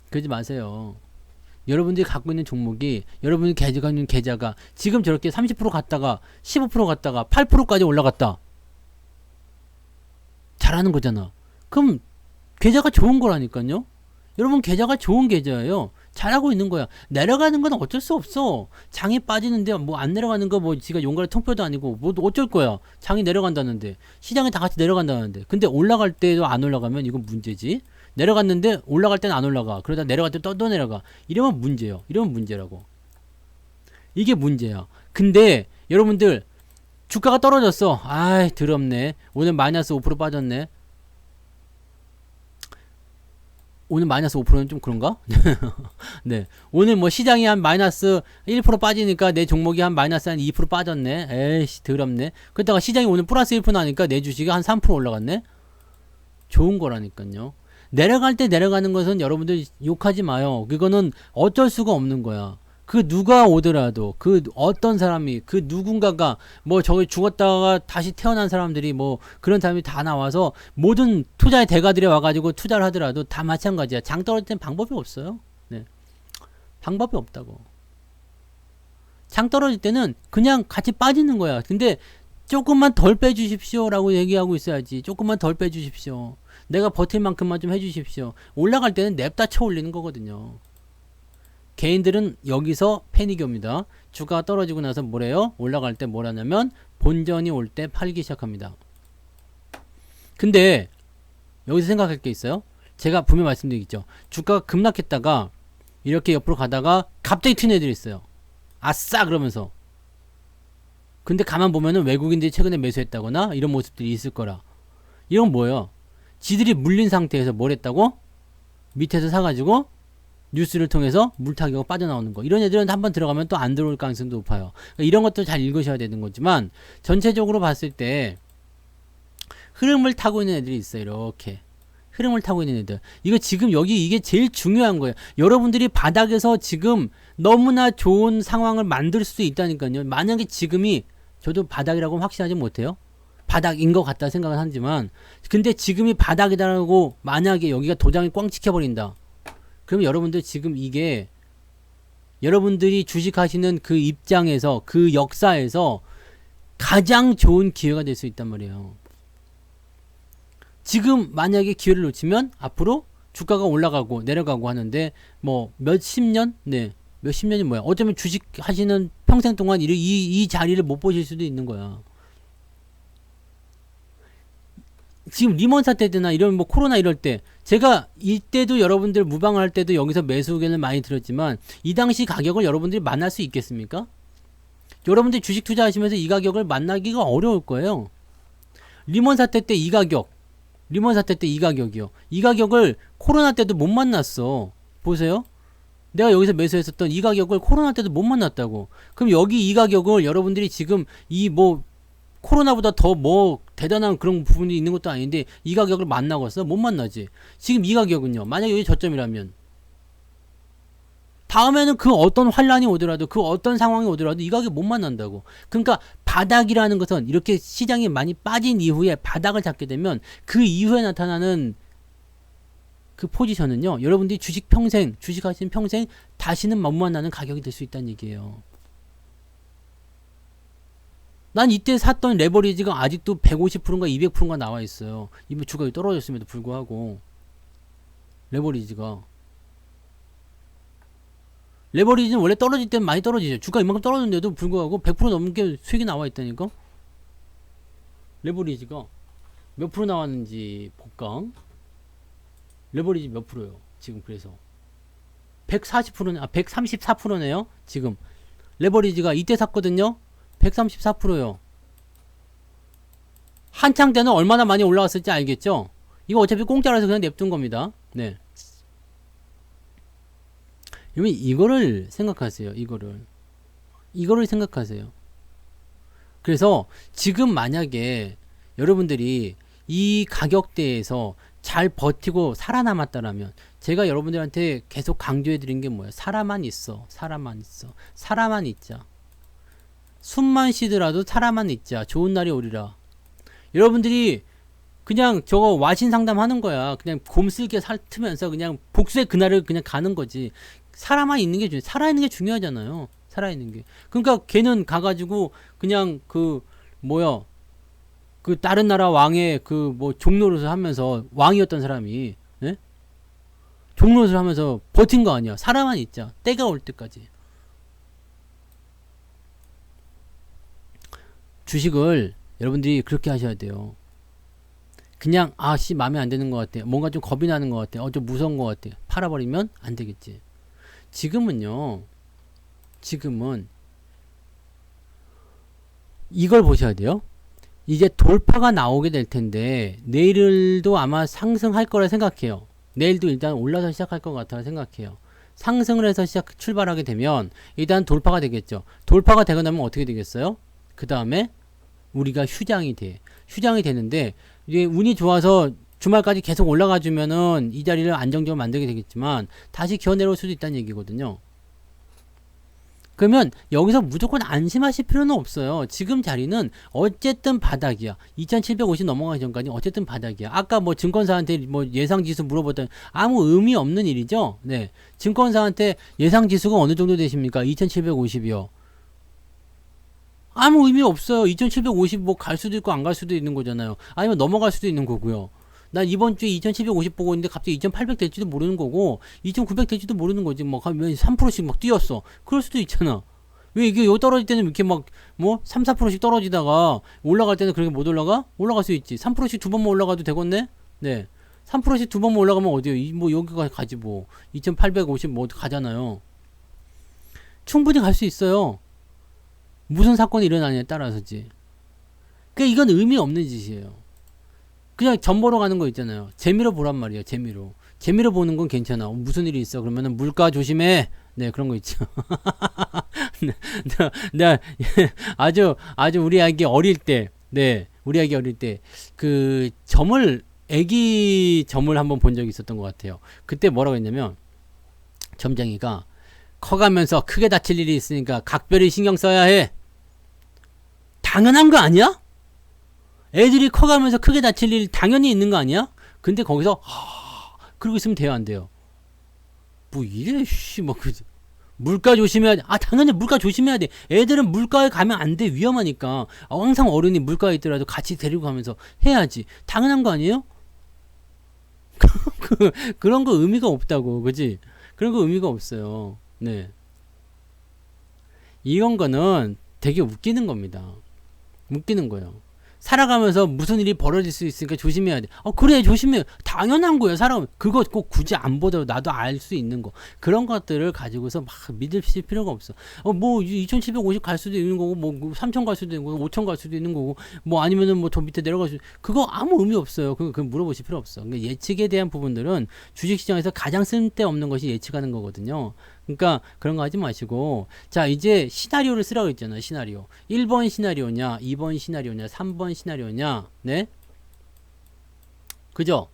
그러지 마세요. 여러분들이 갖고 있는 종목이 여러분이 가지고 있는 계좌가 지금 저렇게 30% 갔다가 15% 갔다가 8%까지 올라갔다. 잘하는 거잖아. 그럼 계좌가 좋은 거라니까요. 여러분 계좌가 좋은 계좌예요. 잘하고 있는 거야. 내려가는 건 어쩔 수 없어. 장이 빠지는데 뭐 안 내려가는 거 뭐 지가 용가리 통뼈도 아니고 뭐 어쩔 거야. 장이 내려간다는데 시장이 다 같이 내려간다는데 근데 올라갈 때도 안 올라가면 이건 문제지. 내려갔는데 올라갈 때는 안 올라가. 그러다 내려갈 때 또 내려가. 이러면 문제예요. 이러면 문제라고. 이게 문제야. 근데 여러분들 주가가 떨어졌어. 아이 더럽네. 오늘 마이너스 5% 빠졌네. 오늘 마이너스 5%는 좀 그런가? 네. 오늘 뭐 시장이 한 마이너스 1% 빠지니까 내 종목이 한 마이너스 한 2% 빠졌네. 에이씨, 더럽네. 그러다가 시장이 오늘 플러스 1% 나니까 내 주식이 한 3% 올라갔네? 좋은 거라니까요. 내려갈 때 내려가는 것은 여러분들 욕하지 마요. 그거는 어쩔 수가 없는 거야. 그 누가 오더라도 그 어떤 사람이 그 누군가가 뭐 저기 죽었다가 다시 태어난 사람들이 뭐 그런 사람이 다 나와서 모든 투자의 대가들이 와가지고 투자를 하더라도 다 마찬가지야. 장 떨어질 땐 방법이 없어요. 네. 방법이 없다고. 장 떨어질 때는 그냥 같이 빠지는 거야. 근데 조금만 덜 빼주십시오 라고 얘기하고 있어야지. 조금만 덜 빼주십시오. 내가 버틸 만큼만 좀 해주십시오. 올라갈 때는 냅다 쳐 올리는 거거든요. 개인들은 여기서 패닉이 옵니다. 주가가 떨어지고 나서 뭐래요? 올라갈 때 뭐라냐면 본전이 올 때 팔기 시작합니다. 근데 여기서 생각할 게 있어요. 제가 분명히 말씀드리겠죠. 주가가 급락했다가 이렇게 옆으로 가다가 갑자기 튀는 애들이 있어요. 아싸 그러면서. 근데 가만 보면은 외국인들이 최근에 매수했다거나 이런 모습들이 있을 거라. 이건 뭐예요? 지들이 물린 상태에서 뭘 했다고? 밑에서 사가지고 뉴스를 통해서 물타기가 빠져나오는 거. 이런 애들은 한번 들어가면 또 안 들어올 가능성도 높아요. 그러니까 이런 것도 잘 읽으셔야 되는 거지만 전체적으로 봤을 때 흐름을 타고 있는 애들이 있어요. 이렇게. 흐름을 타고 있는 애들. 이거 지금 여기 이게 제일 중요한 거예요. 여러분들이 바닥에서 지금 너무나 좋은 상황을 만들 수 있다니까요. 만약에 지금이 저도 바닥이라고 확신하지 못해요. 바닥인 것 같다 생각은 하지만 근데 지금이 바닥이다라고 만약에 여기가 도장이 꽝 찍혀버린다. 그럼 여러분들 지금 이게 여러분들이 주식하시는 그 입장에서 그 역사에서 가장 좋은 기회가 될 수 있단 말이에요. 지금 만약에 기회를 놓치면 앞으로 주가가 올라가고 내려가고 하는데 뭐 몇십 년? 네. 몇십 년이 뭐야? 어쩌면 주식 하시는 평생 동안 이 자리를 못 보실 수도 있는 거야. 지금 리먼 사태 때나 이런 뭐 코로나 이럴 때 제가 이때도 여러분들 무방할 때도 여기서 매수 의견을 많이 들었지만 이 당시 가격을 여러분들이 만날 수 있겠습니까? 여러분들이 주식 투자하시면서 이 가격을 만나기가 어려울 거예요. 리먼 사태 때 이 가격, 리먼 사태 때 이 가격이요. 이 가격을 코로나 때도 못 만났어. 보세요. 내가 여기서 매수했었던 이 가격을 코로나 때도 못 만났다고. 그럼 여기 이 가격을 여러분들이 지금 이 뭐 코로나보다 더 뭐 대단한 그런 부분이 있는 것도 아닌데 이 가격을 만나겠어? 못 만나지. 지금 이 가격은요. 만약 여기 저점이라면 다음에는 그 어떤 환란이 오더라도 그 어떤 상황이 오더라도 이 가격 못 만난다고. 그러니까 바닥이라는 것은 이렇게 시장이 많이 빠진 이후에 바닥을 잡게 되면 그 이후에 나타나는 그 포지션은요. 여러분들이 주식하시는 평생 다시는 못 만나는 가격이 될 수 있다는 얘기예요. 난 이때 샀던 레버리지가 아직도 150%인가 200%인가 나와 있어요. 이번 주가가 떨어졌음에도 불구하고 레버리지는 원래 떨어질 때는 많이 떨어지죠. 주가 이만큼 떨어졌는데도 불구하고 100% 넘게 수익이 나와 있다니까. 레버리지가 몇 프로 나왔는지 볼까? 레버리지 몇 프로요? 지금 그래서 140%네, 134%네요. 지금 레버리지가 이때 샀거든요. 134%요. 한창 때는 얼마나 많이 올라갔을지 알겠죠? 이거 어차피 공짜라서 그냥 냅둔 겁니다. 네. 여러분 이거를 생각하세요. 이거를 생각하세요. 그래서 지금 만약에 여러분들이 이 가격대에서 잘 버티고 살아남았다라면 제가 여러분들한테 계속 강조해 드린 게 뭐예요? 살아만 있어. 살아만 있자. 숨만 쉬더라도 살아만 있자. 좋은 날이 오리라. 여러분들이 그냥 저거 와신 상담하는 거야. 그냥 곰슬게 살트면서 그냥 복수의 그날을 그냥 가는 거지. 살아만 있는 게 살아있는 게 중요하잖아요. 살아있는 게. 그러니까 걔는 가가지고 그냥 그 다른 나라 왕의 그 뭐 종노릇을 하면서 왕이었던 사람이 예? 종노릇을 하면서 버틴 거 아니야. 살아만 있자. 때가 올 때까지. 주식을 여러분들이 그렇게 하셔야 돼요. 그냥 마음에 안 드는 것 같아. 뭔가 좀 겁이 나는 것 같아. 좀 무서운 것 같아. 팔아버리면 안 되겠지. 지금은 이걸 보셔야 돼요. 이제 돌파가 나오게 될 텐데 내일도 아마 상승할 거라 생각해요. 내일도 일단 올라서 시작할 것 같아 생각해요. 상승을 해서 출발하게 되면 일단 돌파가 되겠죠. 돌파가 되고 나면 어떻게 되겠어요? 그 다음에 우리가 휴장이 되는데 이제 운이 좋아서 주말까지 계속 올라가 주면은 이 자리를 안정적으로 만들게 되겠지만 다시 기어 내려올 수도 있다는 얘기거든요. 그러면 여기서 무조건 안심하실 필요는 없어요. 지금 자리는 어쨌든 바닥이야. 2750 넘어가기 전까지 어쨌든 바닥이야. 아까 뭐 증권사한테 뭐 예상지수 물어보던 아무 의미 없는 일이죠. 네. 증권사한테 예상지수가 어느 정도 되십니까? 2750이요. 아무 의미 없어요. 2750 뭐 갈 수도 있고 안 갈 수도 있는 거잖아요. 아니면 넘어갈 수도 있는 거고요. 난 이번 주에 2750 보고 있는데 갑자기 2800 될지도 모르는 거고 2900 될지도 모르는 거지. 뭐 3%씩 막 뛰었어. 그럴 수도 있잖아. 왜 이게 여기 떨어질 때는 이렇게 막 뭐 3, 4%씩 떨어지다가 올라갈 때는 그렇게 못 올라가? 올라갈 수 있지. 3%씩 두 번만 올라가도 되겠네? 네. 3%씩 두 번만 올라가면 어디요? 뭐 여기가 가지 뭐. 2850 뭐 가잖아요. 충분히 갈 수 있어요. 무슨 사건이 일어나냐에 따라서지. 그러니까 이건 의미 없는 짓이에요. 그냥 점 보러 가는 거 있잖아요. 재미로 보란 말이에요. 재미로 보는 건 괜찮아. 무슨 일이 있어? 그러면은 물가 조심해. 네, 그런 거 있죠. 네, 아주 우리 아기 어릴 때, 그 애기 점을 한번 본 적이 있었던 것 같아요. 그때 뭐라고 했냐면, 점장이가 커가면서 크게 다칠 일이 있으니까 각별히 신경 써야 해. 당연한 거 아니야? 애들이 커가면서 크게 다칠 일 당연히 있는 거 아니야? 근데 거기서 그러고 있으면 돼요, 안 돼요? 뭐 이래 물가 조심해야 돼. 당연히 물가 조심해야 돼. 애들은 물가에 가면 안 돼. 위험하니까. 항상 어른이 물가에 있더라도 같이 데리고 가면서 해야지. 당연한 거 아니에요? 그런 거 의미가 없다고, 그지? 그런 거 의미가 없어요. 네. 이런 거는 되게 웃기는 겁니다. 웃기는 거예요. 살아가면서 무슨 일이 벌어질 수 있으니까 조심해야 돼. 그래, 조심해. 당연한 거예요. 사람 그거 꼭 굳이 안 보더라도 나도 알 수 있는 거. 그런 것들을 가지고서 막 믿으실 필요가 없어. 뭐 2750 갈 수도 있는 거고, 뭐 3000 갈 수도 있는 거고, 5000 갈 수도 있는 거고, 뭐 아니면은 뭐 더 밑에 내려갈 수, 그거 아무 의미 없어요. 그거 물어보실 필요 없어. 그러니까 예측에 대한 부분들은 주식시장에서 가장 쓸데없는 것이 예측하는 거거든요. 그러니까 그런 거 하지 마시고, 자, 이제 시나리오를 쓰라고 했잖아요. 시나리오. 1번 시나리오냐, 2번 시나리오냐, 3번 시나리오냐. 네? 그죠?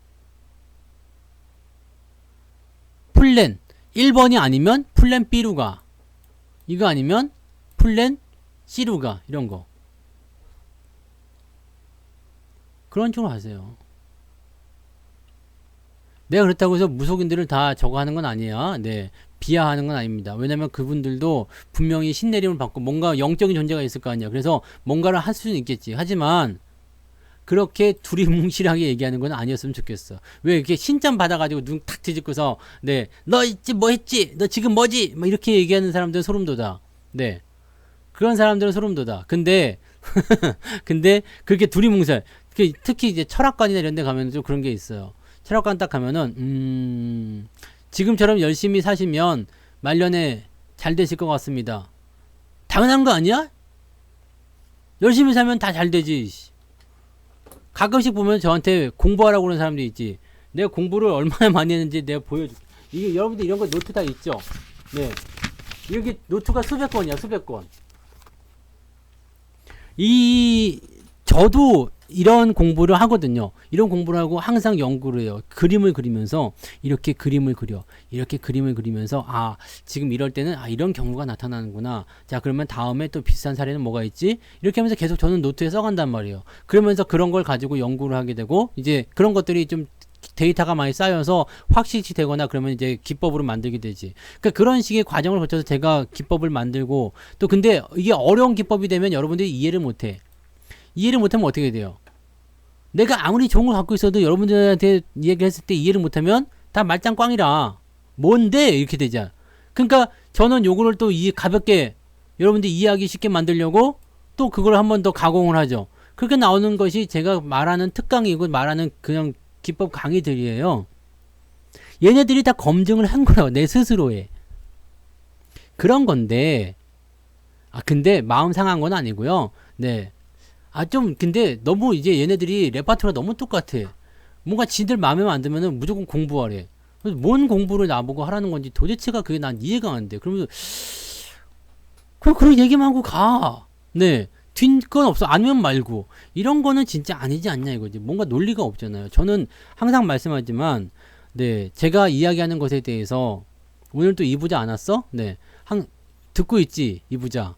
플랜 1번이 아니면 플랜 B로 가. 이거 아니면 플랜 C로 가. 이런 거. 그런 쪽으로 하세요. 내가 그렇다고 해서 무속인들을 다 저거 하는 건 아니야. 네. 비하하는 건 아닙니다. 왜냐면 그분들도 분명히 신내림을 받고 뭔가 영적인 존재가 있을 거 아니야. 그래서 뭔가를 할 수는 있겠지. 하지만 그렇게 두리뭉실하게 얘기하는 건 아니었으면 좋겠어. 왜 이렇게 신점 받아가지고 눈 탁 뒤집고서, 네, 너 있지, 뭐 했지, 너 지금 뭐지, 막 이렇게 얘기하는 사람들은 소름 돋아. 네, 그런 사람들은 소름 돋아. 근데 근데 그렇게 두리뭉살, 특히 이제 철학관이나 이런 데 가면 좀 그런 게 있어요. 철학관 딱 가면은 지금처럼 열심히 사시면 말년에 잘 되실 것 같습니다. 당연한 거 아니야? 열심히 살면 다 잘 되지. 가끔씩 보면 저한테 공부하라고 그러는 사람들이 있지. 내가 공부를 얼마나 많이 했는지 내가 보여줄게. 이게 여러분들 이런 거 노트 다 있죠? 네. 이렇게 노트가 수백 권이야, 수백 권. 저도 이런 공부를 하거든요. 이런 공부를 하고 항상 연구를 해요. 그림을 그리면서 이렇게 그림을 그려. 이렇게 그림을 그리면서 지금 이럴 때는 이런 경우가 나타나는구나. 자, 그러면 다음에 또 비슷한 사례는 뭐가 있지? 이렇게 하면서 계속 저는 노트에 써간단 말이에요. 그러면서 그런 걸 가지고 연구를 하게 되고, 이제 그런 것들이 좀 데이터가 많이 쌓여서 확실시 되거나 그러면 이제 기법으로 만들게 되지. 그러니까 그런 식의 과정을 거쳐서 제가 기법을 만들고, 또 근데 이게 어려운 기법이 되면 여러분들이 이해를 못해. 이해를 못하면 어떻게 돼요? 내가 아무리 좋은 걸 갖고 있어도 여러분들한테 이야기했을 때 이해를 못하면 다 말짱꽝이라. 뭔데? 이렇게 되잖아. 그러니까 저는 요거를 또 가볍게 여러분들 이해하기 쉽게 만들려고 또 그걸 한 번 더 가공을 하죠. 그렇게 나오는 것이 제가 말하는 특강이고 말하는 그냥 기법 강의들이에요. 얘네들이 다 검증을 한 거예요. 내 스스로에. 그런 건데, 근데 마음 상한 건 아니고요. 네. 근데 너무 이제 얘네들이 레파토리가 너무 똑같아. 뭔가 지들 마음에 안 들면은 무조건 공부하래. 뭔 공부를 나보고 하라는 건지 도대체가 그게 난 이해가 안 돼. 그러면서, 그런 얘기만 하고 가. 네. 뒷건 없어. 아니면 말고. 이런 거는 진짜 아니지 않냐 이거지. 뭔가 논리가 없잖아요. 저는 항상 말씀하지만, 네. 제가 이야기하는 것에 대해서, 오늘 또 이부자 안 왔어? 네. 듣고 있지, 이부자.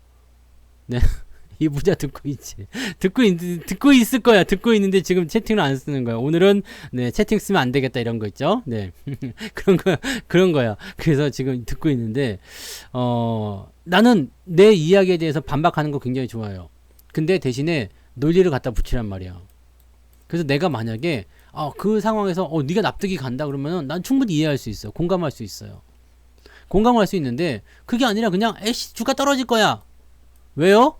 네. 이 부자 듣고 있지. 듣고 있을 거야. 듣고 있는데 지금 채팅을 안 쓰는 거야. 오늘은, 네, 채팅 쓰면 안 되겠다. 이런 거 있죠? 네. 그런 거야. 그래서 지금 듣고 있는데, 나는 내 이야기에 대해서 반박하는 거 굉장히 좋아요. 근데 대신에 논리를 갖다 붙이란 말이야. 그래서 내가 만약에, 그 상황에서, 네가 납득이 간다 그러면은 난 충분히 이해할 수 있어. 공감할 수 있어요. 공감할 수 있는데, 그게 아니라 그냥, 주가 떨어질 거야. 왜요?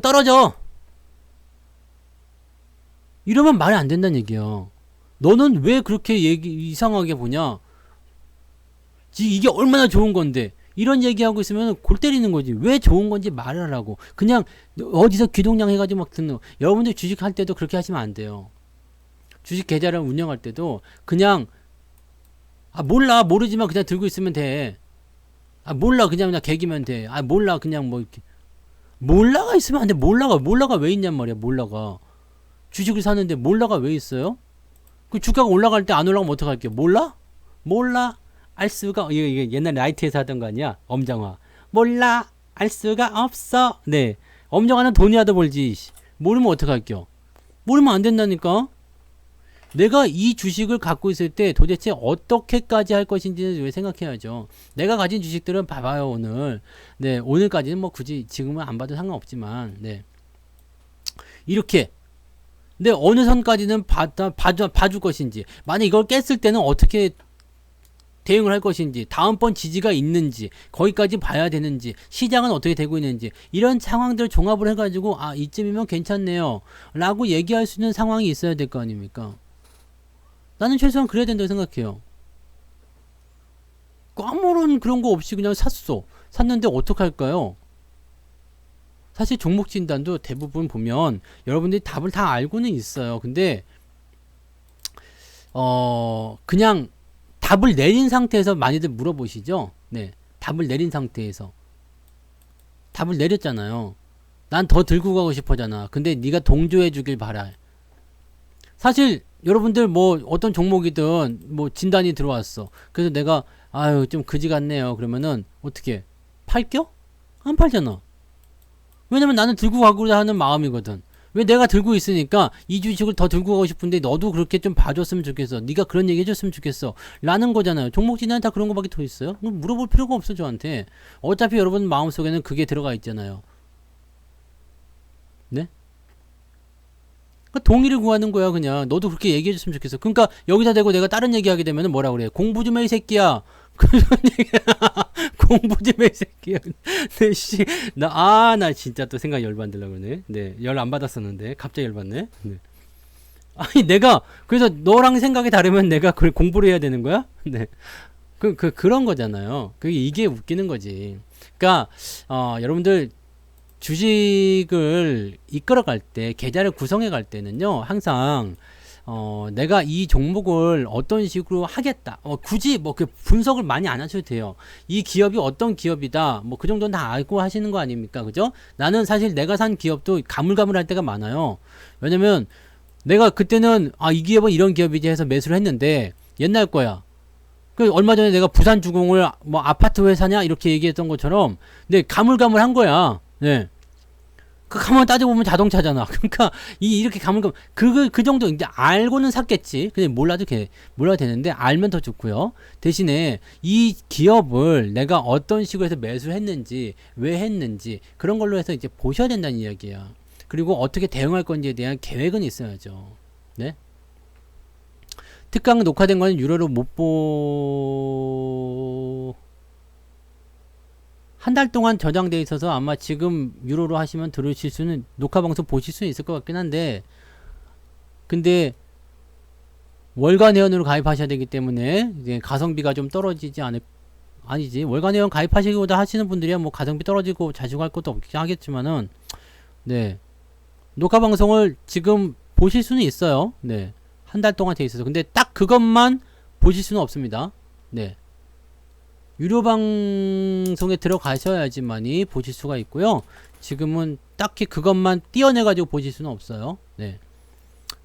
떨어져. 이러면 말이 안 된다는 얘기야. 너는 왜 그렇게 이상하게 보냐? 이게 얼마나 좋은 건데. 이런 얘기하고 있으면 골 때리는 거지. 왜 좋은 건지 말을 하라고. 그냥 어디서 귀동냥 해가지고 막 듣는 거. 여러분들 주식할 때도 그렇게 하시면 안 돼요. 주식 계좌를 운영할 때도 그냥 몰라. 모르지만 그냥 들고 있으면 돼. 몰라. 그냥 개기면 돼. 몰라. 그냥 뭐 이렇게. 몰라가 있으면 안 돼. 몰라가 왜 있냔 말이야. 몰라가 주식을 사는데 몰라가 왜 있어요? 그 주가가 올라갈 때 안 올라가면 어떡할게요? 몰라 알 수가. 이게 옛날 라이트에서 하던 거 아니야? 엄정화. 몰라 알 수가 없어. 네, 엄정화는 돈이라도 벌지. 모르면 어떡할게요? 모르면 안 된다니까. 내가 이 주식을 갖고 있을 때 도대체 어떻게까지 할 것인지는 생각해야죠. 내가 가진 주식들은 봐봐요, 오늘. 네, 오늘까지는 뭐 굳이 지금은 안 봐도 상관없지만, 네. 이렇게. 근데 어느 선까지는 봐줄 것인지. 만약 이걸 깼을 때는 어떻게 대응을 할 것인지, 다음번 지지가 있는지, 거기까지 봐야 되는지, 시장은 어떻게 되고 있는지, 이런 상황들 종합을 해가지고, 아, 이쯤이면 괜찮네요. 라고 얘기할 수 있는 상황이 있어야 될 거 아닙니까? 나는 최소한 그래야 된다고 생각해요. 아무런 그런 거 없이 그냥 샀어. 샀는데 어떡할까요? 사실 종목 진단도 대부분 보면 여러분들이 답을 다 알고는 있어요. 근데 그냥 답을 내린 상태에서 많이들 물어보시죠. 네, 답을 내린 상태에서 답을 내렸잖아요. 난 더 들고 가고 싶어잖아. 근데 네가 동조해 주길 바라. 사실 여러분들 뭐 어떤 종목이든 뭐 진단이 들어왔어. 그래서 내가 아유 좀 그지 같네요. 그러면은 어떻게 팔겨? 안 팔잖아. 왜냐면 나는 들고 가고자 하는 마음이거든. 왜 내가 들고 있으니까 이 주식을 더 들고 가고 싶은데 너도 그렇게 좀 봐줬으면 좋겠어. 네가 그런 얘기 해줬으면 좋겠어. 라는 거잖아요. 종목 진단은 다 그런 거밖에 더 있어요. 물어볼 필요가 없어 저한테. 어차피 여러분 마음속에는 그게 들어가 있잖아요. 네? 그러니까 동의를 구하는 거야 그냥. 너도 그렇게 얘기해줬으면 좋겠어. 그러니까 여기다 대고 내가 다른 얘기하게 되면 뭐라 그래. 공부 좀 해 이 새끼야. 그런 얘기 공부 좀 해 이 새끼야. 네, 씨. 나 진짜 또 생각 열받으려고 그러네. 네, 열 안 받았었는데 갑자기 열받네. 네. 아니 내가 그래서 너랑 생각이 다르면 내가 그걸 공부를 해야 되는 거야? 네. 그런 거잖아요. 이게 웃기는 거지. 그러니까 여러분들 주식을 이끌어갈 때, 계좌를 구성해 갈 때는요, 항상, 내가 이 종목을 어떤 식으로 하겠다. 굳이 뭐 그 분석을 많이 안 하셔도 돼요. 이 기업이 어떤 기업이다. 뭐 그 정도는 다 알고 하시는 거 아닙니까? 그죠? 나는 사실 내가 산 기업도 가물가물할 때가 많아요. 왜냐면 내가 그때는, 이 기업은 이런 기업이지 해서 매수를 했는데, 옛날 거야. 얼마 전에 내가 부산주공을 뭐 아파트 회사냐? 이렇게 얘기했던 것처럼, 네, 가물가물한 거야. 네. 가만 따져보면 자동차잖아. 그러니까 이렇게 가물가물 그 정도 이제 알고는 샀겠지. 근데 몰라도 되는데 알면 더 좋고요. 대신에 이 기업을 내가 어떤 식으로 해서 매수했는지 왜 했는지 그런 걸로 해서 이제 보셔야 된다는 이야기야. 그리고 어떻게 대응할 건지에 대한 계획은 있어야죠. 네? 특강 녹화된 거는 유료로 못 한 달 동안 저장돼 있어서 아마 지금 유료로 하시면 들으실 수는 녹화 방송 보실 수 있을 것 같긴 한데 근데 월간 회원으로 가입하셔야 되기 때문에 이제 가성비가 좀 떨어지지 아니지 월간 회원 가입하시기보다 하시는 분들이야 뭐 가성비 떨어지고 자주 갈 것도 없긴 하겠지만은 네 녹화 방송을 지금 보실 수는 있어요. 네 한 달 동안 돼 있어서 근데 딱 그것만 보실 수는 없습니다. 네. 유료 방송에 들어가셔야지만이 보실 수가 있고요. 지금은 딱히 그것만 띄어내가지고 보실 수는 없어요. 네.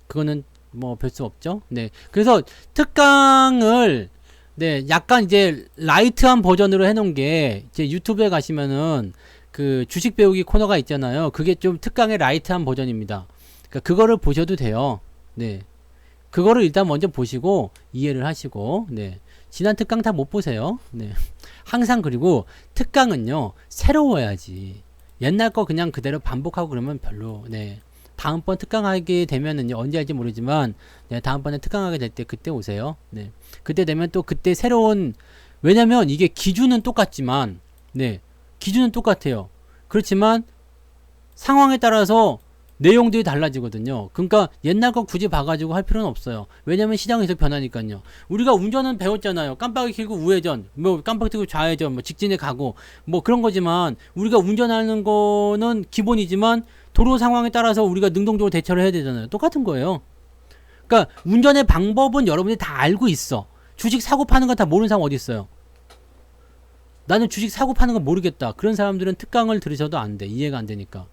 그거는 뭐 별 수 없죠. 네. 그래서 특강을 네, 약간 이제 라이트한 버전으로 해놓은 게 이제 유튜브에 가시면은 그 주식 배우기 코너가 있잖아요. 그게 좀 특강의 라이트한 버전입니다. 그러니까 그거를 보셔도 돼요. 네. 그거를 일단 먼저 보시고 이해를 하시고 네. 지난 특강 다 못 보세요. 네. 항상 그리고 특강은요 새로워야지. 옛날 거 그냥 그대로 반복하고 그러면 별로. 네. 다음번 특강하게 되면은 언제 할지 모르지만 네, 다음번에 특강하게 될 때 그때 오세요. 네. 그때 되면 또 그때 새로운 왜냐면 이게 기준은 똑같지만 네. 기준은 똑같아요. 그렇지만 상황에 따라서 내용들이 달라지거든요. 그러니까 옛날 거 굳이 봐가지고 할 필요는 없어요. 왜냐면 시장이 계속 변하니까요. 우리가 운전은 배웠잖아요. 깜빡이 켜고 우회전, 뭐 깜빡이 켜고 좌회전, 뭐 직진에 가고 뭐 그런 거지만 우리가 운전하는 거는 기본이지만 도로 상황에 따라서 우리가 능동적으로 대처를 해야 되잖아요. 똑같은 거예요. 그러니까 운전의 방법은 여러분이 다 알고 있어. 주식 사고 파는 건 다 모르는 사람 어디 있어요? 나는 주식 사고 파는 건 모르겠다. 그런 사람들은 특강을 들으셔도 안 돼. 이해가 안 되니까.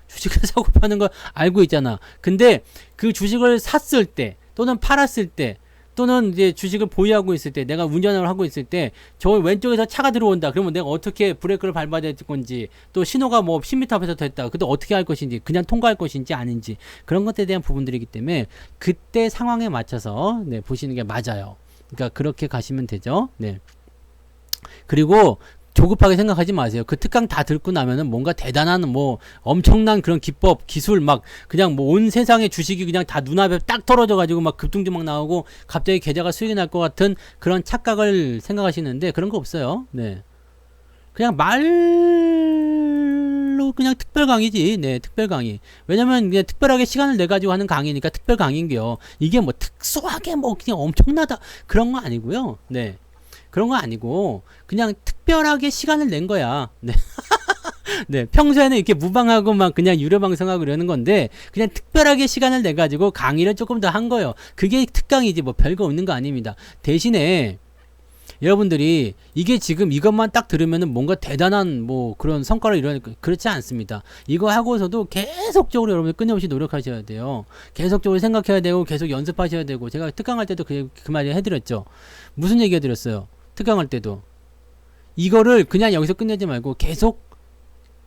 주식을 사고 파는 걸 알고 있잖아. 근데 그 주식을 샀을 때 또는 팔았을 때 또는 이제 주식을 보유하고 있을 때 내가 운전을 하고 있을 때 저 왼쪽에서 차가 들어온다. 그러면 내가 어떻게 브레이크를 밟아야 될 건지 또 신호가 뭐 10m 앞에서 됐다. 그때 어떻게 할 것인지 그냥 통과할 것인지 아닌지 그런 것에 대한 부분들이기 때문에 그때 상황에 맞춰서 네, 보시는 게 맞아요. 그러니까 그렇게 가시면 되죠. 네. 그리고 조급하게 생각하지 마세요. 그 특강 다 듣고 나면은 뭔가 대단한 뭐 엄청난 그런 기법, 기술 막 그냥 뭐 온 세상의 주식이 그냥 다 눈앞에 딱 떨어져 가지고 막 급등주 막 나오고 갑자기 계좌가 수익이 날 것 같은 그런 착각을 생각하시는데 그런 거 없어요. 네. 그냥 말로 그냥 특별 강의지. 네, 특별 강의. 왜냐면 그냥 특별하게 시간을 내 가지고 하는 강의니까 특별 강의인데요. 이게 뭐 특수하게 뭐 그냥 엄청나다 그런 거 아니고요. 네. 그런 거 아니고 그냥 특별하게 시간을 낸 거야. 네. 네, 평소에는 이렇게 무방하고 막 그냥 유료 방송하고 그러는 건데 그냥 특별하게 시간을 내 가지고 강의를 조금 더 한 거예요. 그게 특강이지 뭐 별거 없는 거 아닙니다. 대신에 여러분들이 이게 지금 이것만 딱 들으면은 뭔가 대단한 뭐 그런 성과를 이루니까 그렇지 않습니다. 이거 하고서도 계속적으로 여러분들 끊임없이 노력하셔야 돼요. 계속적으로 생각해야 되고 계속 연습하셔야 되고 제가 특강할 때도 그 말을 해드렸죠. 무슨 얘기 해드렸어요? 특강할 때도 이거를 그냥 여기서 끝내지 말고 계속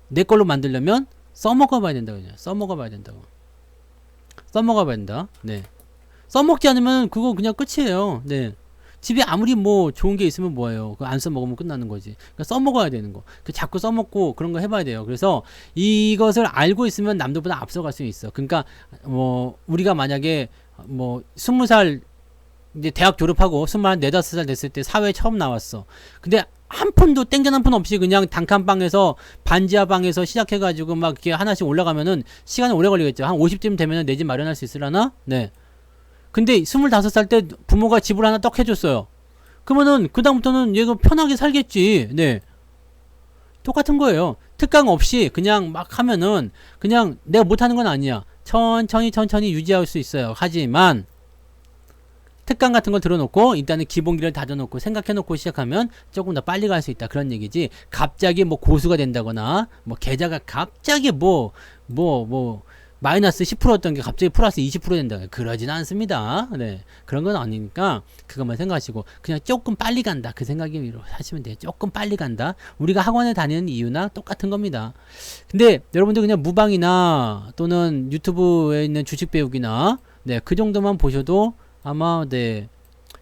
내 걸로 만들려면 써먹어 봐야 된다고 그냥 써먹어 봐야 된다고 써먹어 봐야 된다. 네, 써먹지 않으면 그거 그냥 끝이에요. 네, 집에 아무리 뭐 좋은 게 있으면 뭐예요. 그거 안 써먹으면 끝나는 거지. 그러니까 써먹어야 되는 거. 그 자꾸 써먹고 그런 거 해봐야 돼요. 그래서 이것을 알고 있으면 남들보다 앞서갈 수 있어. 그러니까 뭐 우리가 만약에 뭐 20살 이제 대학 졸업하고 24~5살 됐을 때 사회에 처음 나왔어. 근데 한 푼도 땡전 한 푼 없이 그냥 단칸방에서 반지하 방에서 시작해가지고 막 이렇게 하나씩 올라가면은 시간이 오래 걸리겠죠. 한 50쯤 되면은 내 집 마련할 수 있으려나? 네. 근데 25살 때 부모가 집을 하나 떡 해줬어요. 그러면은 그다음부터는 얘가 편하게 살겠지. 네. 똑같은 거예요. 특강 없이 그냥 막 하면은 그냥 내가 못하는 건 아니야. 천천히 유지할 수 있어요. 하지만 특강 같은 걸 들어놓고 일단은 기본기를 다져놓고 생각해놓고 시작하면 조금 더 빨리 갈 수 있다 그런 얘기지. 갑자기 뭐 고수가 된다거나 뭐 계좌가 갑자기 뭐 마이너스 10%였던 게 갑자기 플러스 20% 된다 그러진 않습니다. 네, 그런 건 아니니까 그것만 생각하시고 그냥 조금 빨리 간다 그 생각으로 하시면 돼요. 조금 빨리 간다. 우리가 학원에 다니는 이유나 똑같은 겁니다. 근데 여러분들 그냥 무방이나 또는 유튜브에 있는 주식 배우기나 네, 그 정도만 보셔도 아마 네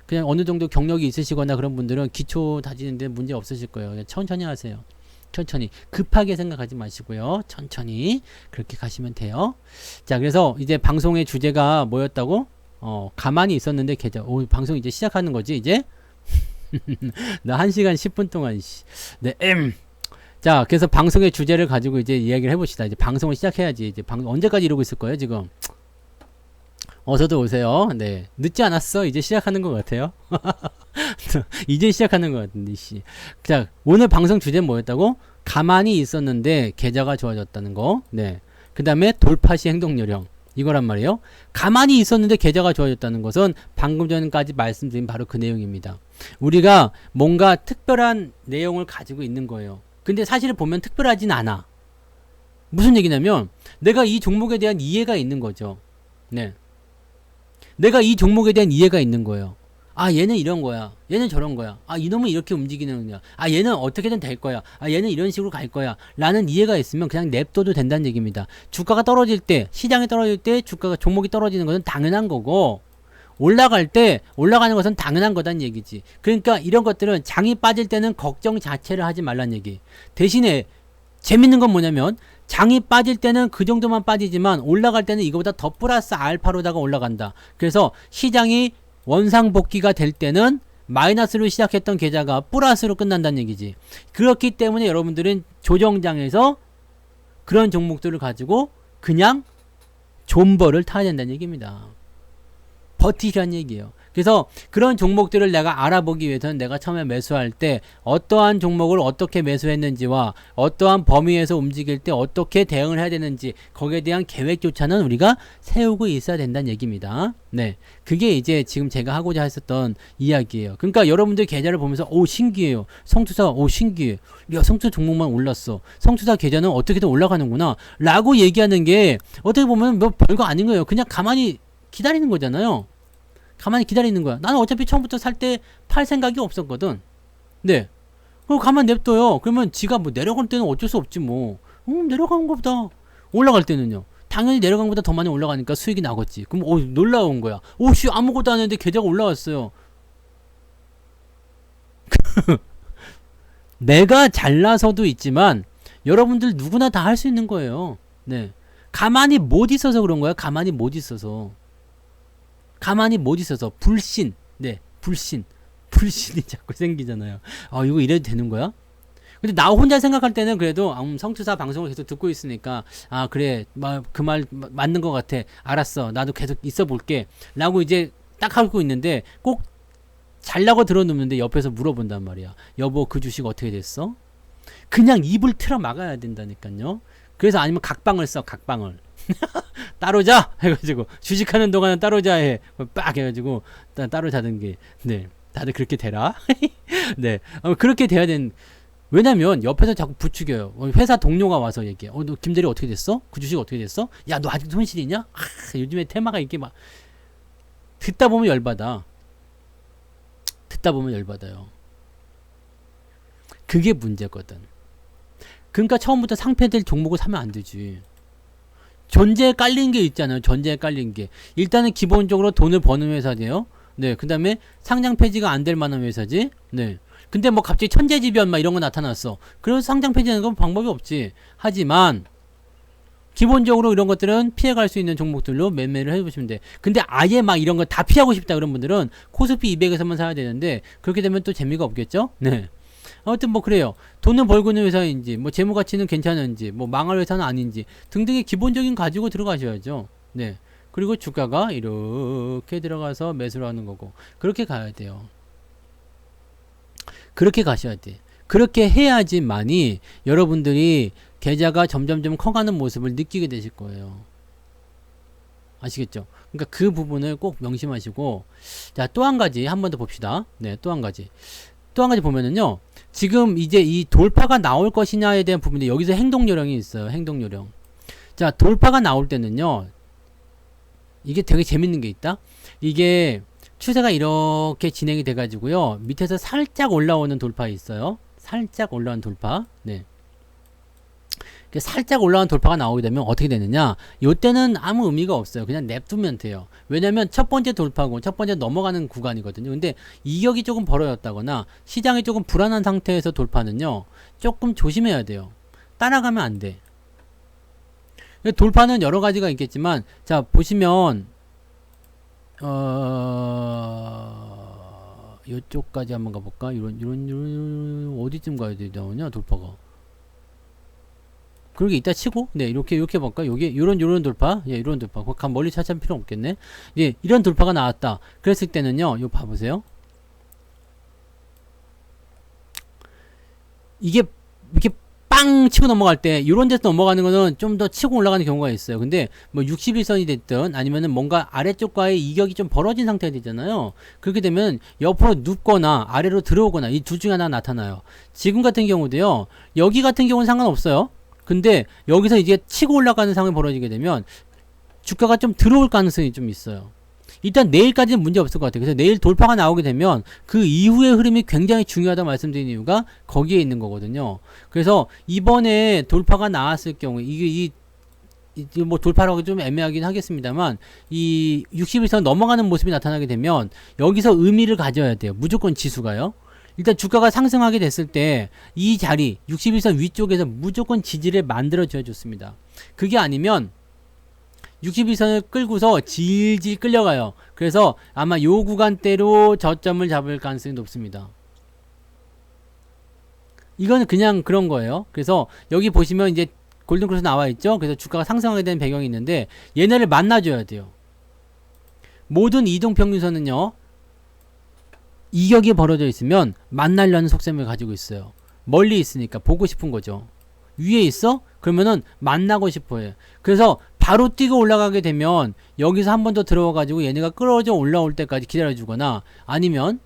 그냥 어느 정도 경력이 있으시거나 그런 분들은 기초 다지는데 문제 없으실 거예요. 그냥 천천히 하세요. 천천히 급하게 생각하지 마시고요. 천천히 그렇게 가시면 돼요. 자, 그래서 이제 방송의 주제가 뭐였다고? 가만히 있었는데 계좌. 오, 방송 이제 시작하는 거지 이제? 나 1시간 10분 동안 네, 자, 그래서 방송의 주제를 가지고 이제 이야기를 해봅시다. 이제 방송을 시작해야지. 이제 언제까지 이러고 있을 거예요 지금? 어서도 오세요. 네. 늦지 않았어. 이제 시작하는 것 같아요. 이제 시작하는 것 같은데, 씨. 자, 오늘 방송 주제는 뭐였다고? 가만히 있었는데 계좌가 좋아졌다는 거. 네. 그 다음에 돌파 시 행동 요령. 이거란 말이에요. 가만히 있었는데 계좌가 좋아졌다는 것은 방금 전까지 말씀드린 바로 그 내용입니다. 우리가 뭔가 특별한 내용을 가지고 있는 거예요. 근데 사실 보면 특별하진 않아. 무슨 얘기냐면, 내가 이 종목에 대한 이해가 있는 거죠. 네. 내가 이 종목에 대한 이해가 있는 거예요. 아, 얘는 이런 거야. 얘는 저런 거야. 아, 이놈은 이렇게 움직이는 거야. 아, 얘는 어떻게든 될 거야. 아, 얘는 이런 식으로 갈 거야. 라는 이해가 있으면 그냥 냅둬도 된다는 얘기입니다. 주가가 떨어질 때, 시장이 떨어질 때 주가가 종목이 떨어지는 것은 당연한 거고, 올라갈 때 올라가는 것은 당연한 거다는 얘기지. 그러니까 이런 것들은 장이 빠질 때는 걱정 자체를 하지 말란 얘기. 대신에 재밌는 건 뭐냐면 장이 빠질 때는 그 정도만 빠지지만 올라갈 때는 이거보다 더 플러스 알파로다가 올라간다. 그래서 시장이 원상복귀가 될 때는 마이너스로 시작했던 계좌가 플러스로 끝난다는 얘기지. 그렇기 때문에 여러분들은 조정장에서 그런 종목들을 가지고 그냥 존버를 타야 된다는 얘기입니다. 버티라는 얘기예요. 그래서 그런 종목들을 내가 알아보기 위해서는 내가 처음에 매수할 때 어떠한 종목을 어떻게 매수했는지와 어떠한 범위에서 움직일 때 어떻게 대응을 해야 되는지 거기에 대한 계획조차는 우리가 세우고 있어야 된다는 얘기입니다. 네, 그게 이제 지금 제가 하고자 했었던 이야기예요. 그러니까 여러분들 계좌를 보면서 오 신기해요. 성투사 오 신기해. 야 성투사 종목만 올랐어. 성투사 계좌는 어떻게든 올라가는구나 라고 얘기하는 게 어떻게 보면 뭐 별거 아닌 거예요. 그냥 가만히 기다리는 거잖아요. 가만히 기다리는 거야. 나는 어차피 처음부터 살 때 팔 생각이 없었거든. 네. 그럼 가만히 냅둬요. 그러면 지가 뭐 내려갈 때는 어쩔 수 없지 뭐. 내려가는 것보다 올라갈 때는요. 당연히 내려간 것보다 더 많이 올라가니까 수익이 나겠지. 그럼 놀라운 거야. 오씨 아무것도 안 했는데 계좌가 올라왔어요. 내가 잘나서도 있지만 여러분들 누구나 다 할 수 있는 거예요. 네. 가만히 못 있어서 그런 거야. 가만히 못 있어서. 가만히 못 있어서. 불신. 네. 불신. 불신이 자꾸 생기잖아요. 이거 이래도 되는 거야? 근데 나 혼자 생각할 때는 그래도 성투사 방송을 계속 듣고 있으니까 그래 그 말 맞는 것 같아. 알았어. 나도 계속 있어 볼게. 라고 이제 딱 하고 있는데 꼭 잘라고 들어놓는데 옆에서 물어본단 말이야. 여보 그 주식 어떻게 됐어? 그냥 입을 틀어 막아야 된다니까요. 그래서 아니면 각방을 써. 각방을. 따로 자 해가지고 주식하는 동안은 따로 자 해. 빡 해가지고 따로 자는 게 네. 다들 그렇게 되라. 네. 그렇게 돼야 되는. 왜냐면 옆에서 자꾸 부추겨요. 회사 동료가 와서 얘기해. 너 김대리 어떻게 됐어? 그 주식 어떻게 됐어? 야, 너 아직도 손실이냐? 요즘에 테마가 이렇게 막 듣다 보면 열받아. 듣다 보면 열받아요. 그게 문제거든. 그러니까 처음부터 상패될 종목을 사면 안 되지. 전제에 깔린 게 있잖아요. 전제에 깔린 게. 일단은 기본적으로 돈을 버는 회사예요. 네. 그 다음에 상장 폐지가 안 될 만한 회사지. 네. 근데 뭐 갑자기 천재지변 막 이런 거 나타났어. 그래서 상장 폐지하는 건 방법이 없지. 하지만 기본적으로 이런 것들은 피해갈 수 있는 종목들로 매매를 해보시면 돼. 근데 아예 막 이런 거 다 피하고 싶다 그런 분들은 코스피 200에서만 사야 되는데 그렇게 되면 또 재미가 없겠죠? 네. 아무튼 뭐 그래요. 돈을 벌고 있는 회사인지 뭐 재무 가치는 괜찮은지 뭐 망할 회사는 아닌지 등등의 기본적인 가지고 들어가셔야죠. 네. 그리고 주가가 이렇게 들어가서 매수를 하는 거고 그렇게 가야 돼요. 그렇게 가셔야 돼. 그렇게 해야지만이 여러분들이 계좌가 점점점 커가는 모습을 느끼게 되실 거예요. 아시겠죠? 그러니까 그 부분을 꼭 명심하시고 자, 또 한 가지 한 번 더 봅시다. 네, 또 한 가지. 또 한 가지 보면은요. 지금 이제 이 돌파가 나올 것이냐에 대한 부분인데 여기서 행동 요령이 있어요. 행동 요령. 자, 돌파가 나올 때는요. 이게 되게 재밌는 게 있다. 이게 추세가 이렇게 진행이 돼 가지고요. 밑에서 살짝 올라오는 돌파 있어요. 살짝 올라온 돌파. 네. 살짝 올라온 돌파가 나오게 되면 어떻게 되느냐? 요때는 아무 의미가 없어요. 그냥 냅두면 돼요. 왜냐면 첫 번째 돌파고 첫 번째 넘어가는 구간이거든요. 근데 이격이 조금 벌어졌다거나 시장이 조금 불안한 상태에서 돌파는요. 조금 조심해야 돼요. 따라가면 안 돼. 돌파는 여러 가지가 있겠지만 자, 보시면 요쪽까지 한번 가볼까? 이런 어디쯤 가야 되냐 돌파가. 그러게 이따 치고 네 이렇게 볼까? 요게 요런 돌파, 예, 이런 돌파. 간 멀리 찾을 필요 없겠네. 예, 이런 돌파가 나왔다. 그랬을 때는요, 요 봐보세요. 이게 이렇게 빵 치고 넘어갈 때 이런 데서 넘어가는 거는 좀 더 치고 올라가는 경우가 있어요. 근데 뭐 61선이 됐든 아니면은 뭔가 아래쪽과의 이격이 좀 벌어진 상태가 되잖아요. 그렇게 되면 옆으로 눕거나 아래로 들어오거나 이 둘 중에 하나 나타나요. 지금 같은 경우도요. 여기 같은 경우는 상관없어요. 근데 여기서 이제 치고 올라가는 상황이 벌어지게 되면 주가가 좀 들어올 가능성이 좀 있어요. 일단 내일까지는 문제 없을 것 같아요. 그래서 내일 돌파가 나오게 되면 그 이후의 흐름이 굉장히 중요하다 말씀드린 이유가 거기에 있는 거거든요. 그래서 이번에 돌파가 나왔을 경우에 이게 뭐 돌파라고 좀 애매하긴 하겠습니다만 이 61선 넘어가는 모습이 나타나게 되면 여기서 의미를 가져야 돼요. 무조건 지수가요. 일단 주가가 상승하게 됐을 때 이 자리 61선 위쪽에서 무조건 지지를 만들어 줘야 좋습니다. 그게 아니면 61선을 끌고서 질질 끌려가요. 그래서 아마 요 구간대로 저점을 잡을 가능성이 높습니다. 이거는 그냥 그런 거예요. 그래서 여기 보시면 이제 골든크로스 나와 있죠. 그래서 주가가 상승하게 되는 배경이 있는데 얘네를 만나줘야 돼요. 모든 이동평균선은요. 이격이 벌어져 있으면 만나려는 속셈을 가지고 있어요. 멀리 있으니까 보고 싶은 거죠. 위에 있어? 그러면은 만나고 싶어요. 그래서 바로 뛰고 올라가게 되면 여기서 한 번 더 들어와가지고 얘네가 끌어져 올라올 때까지 기다려주거나 아니면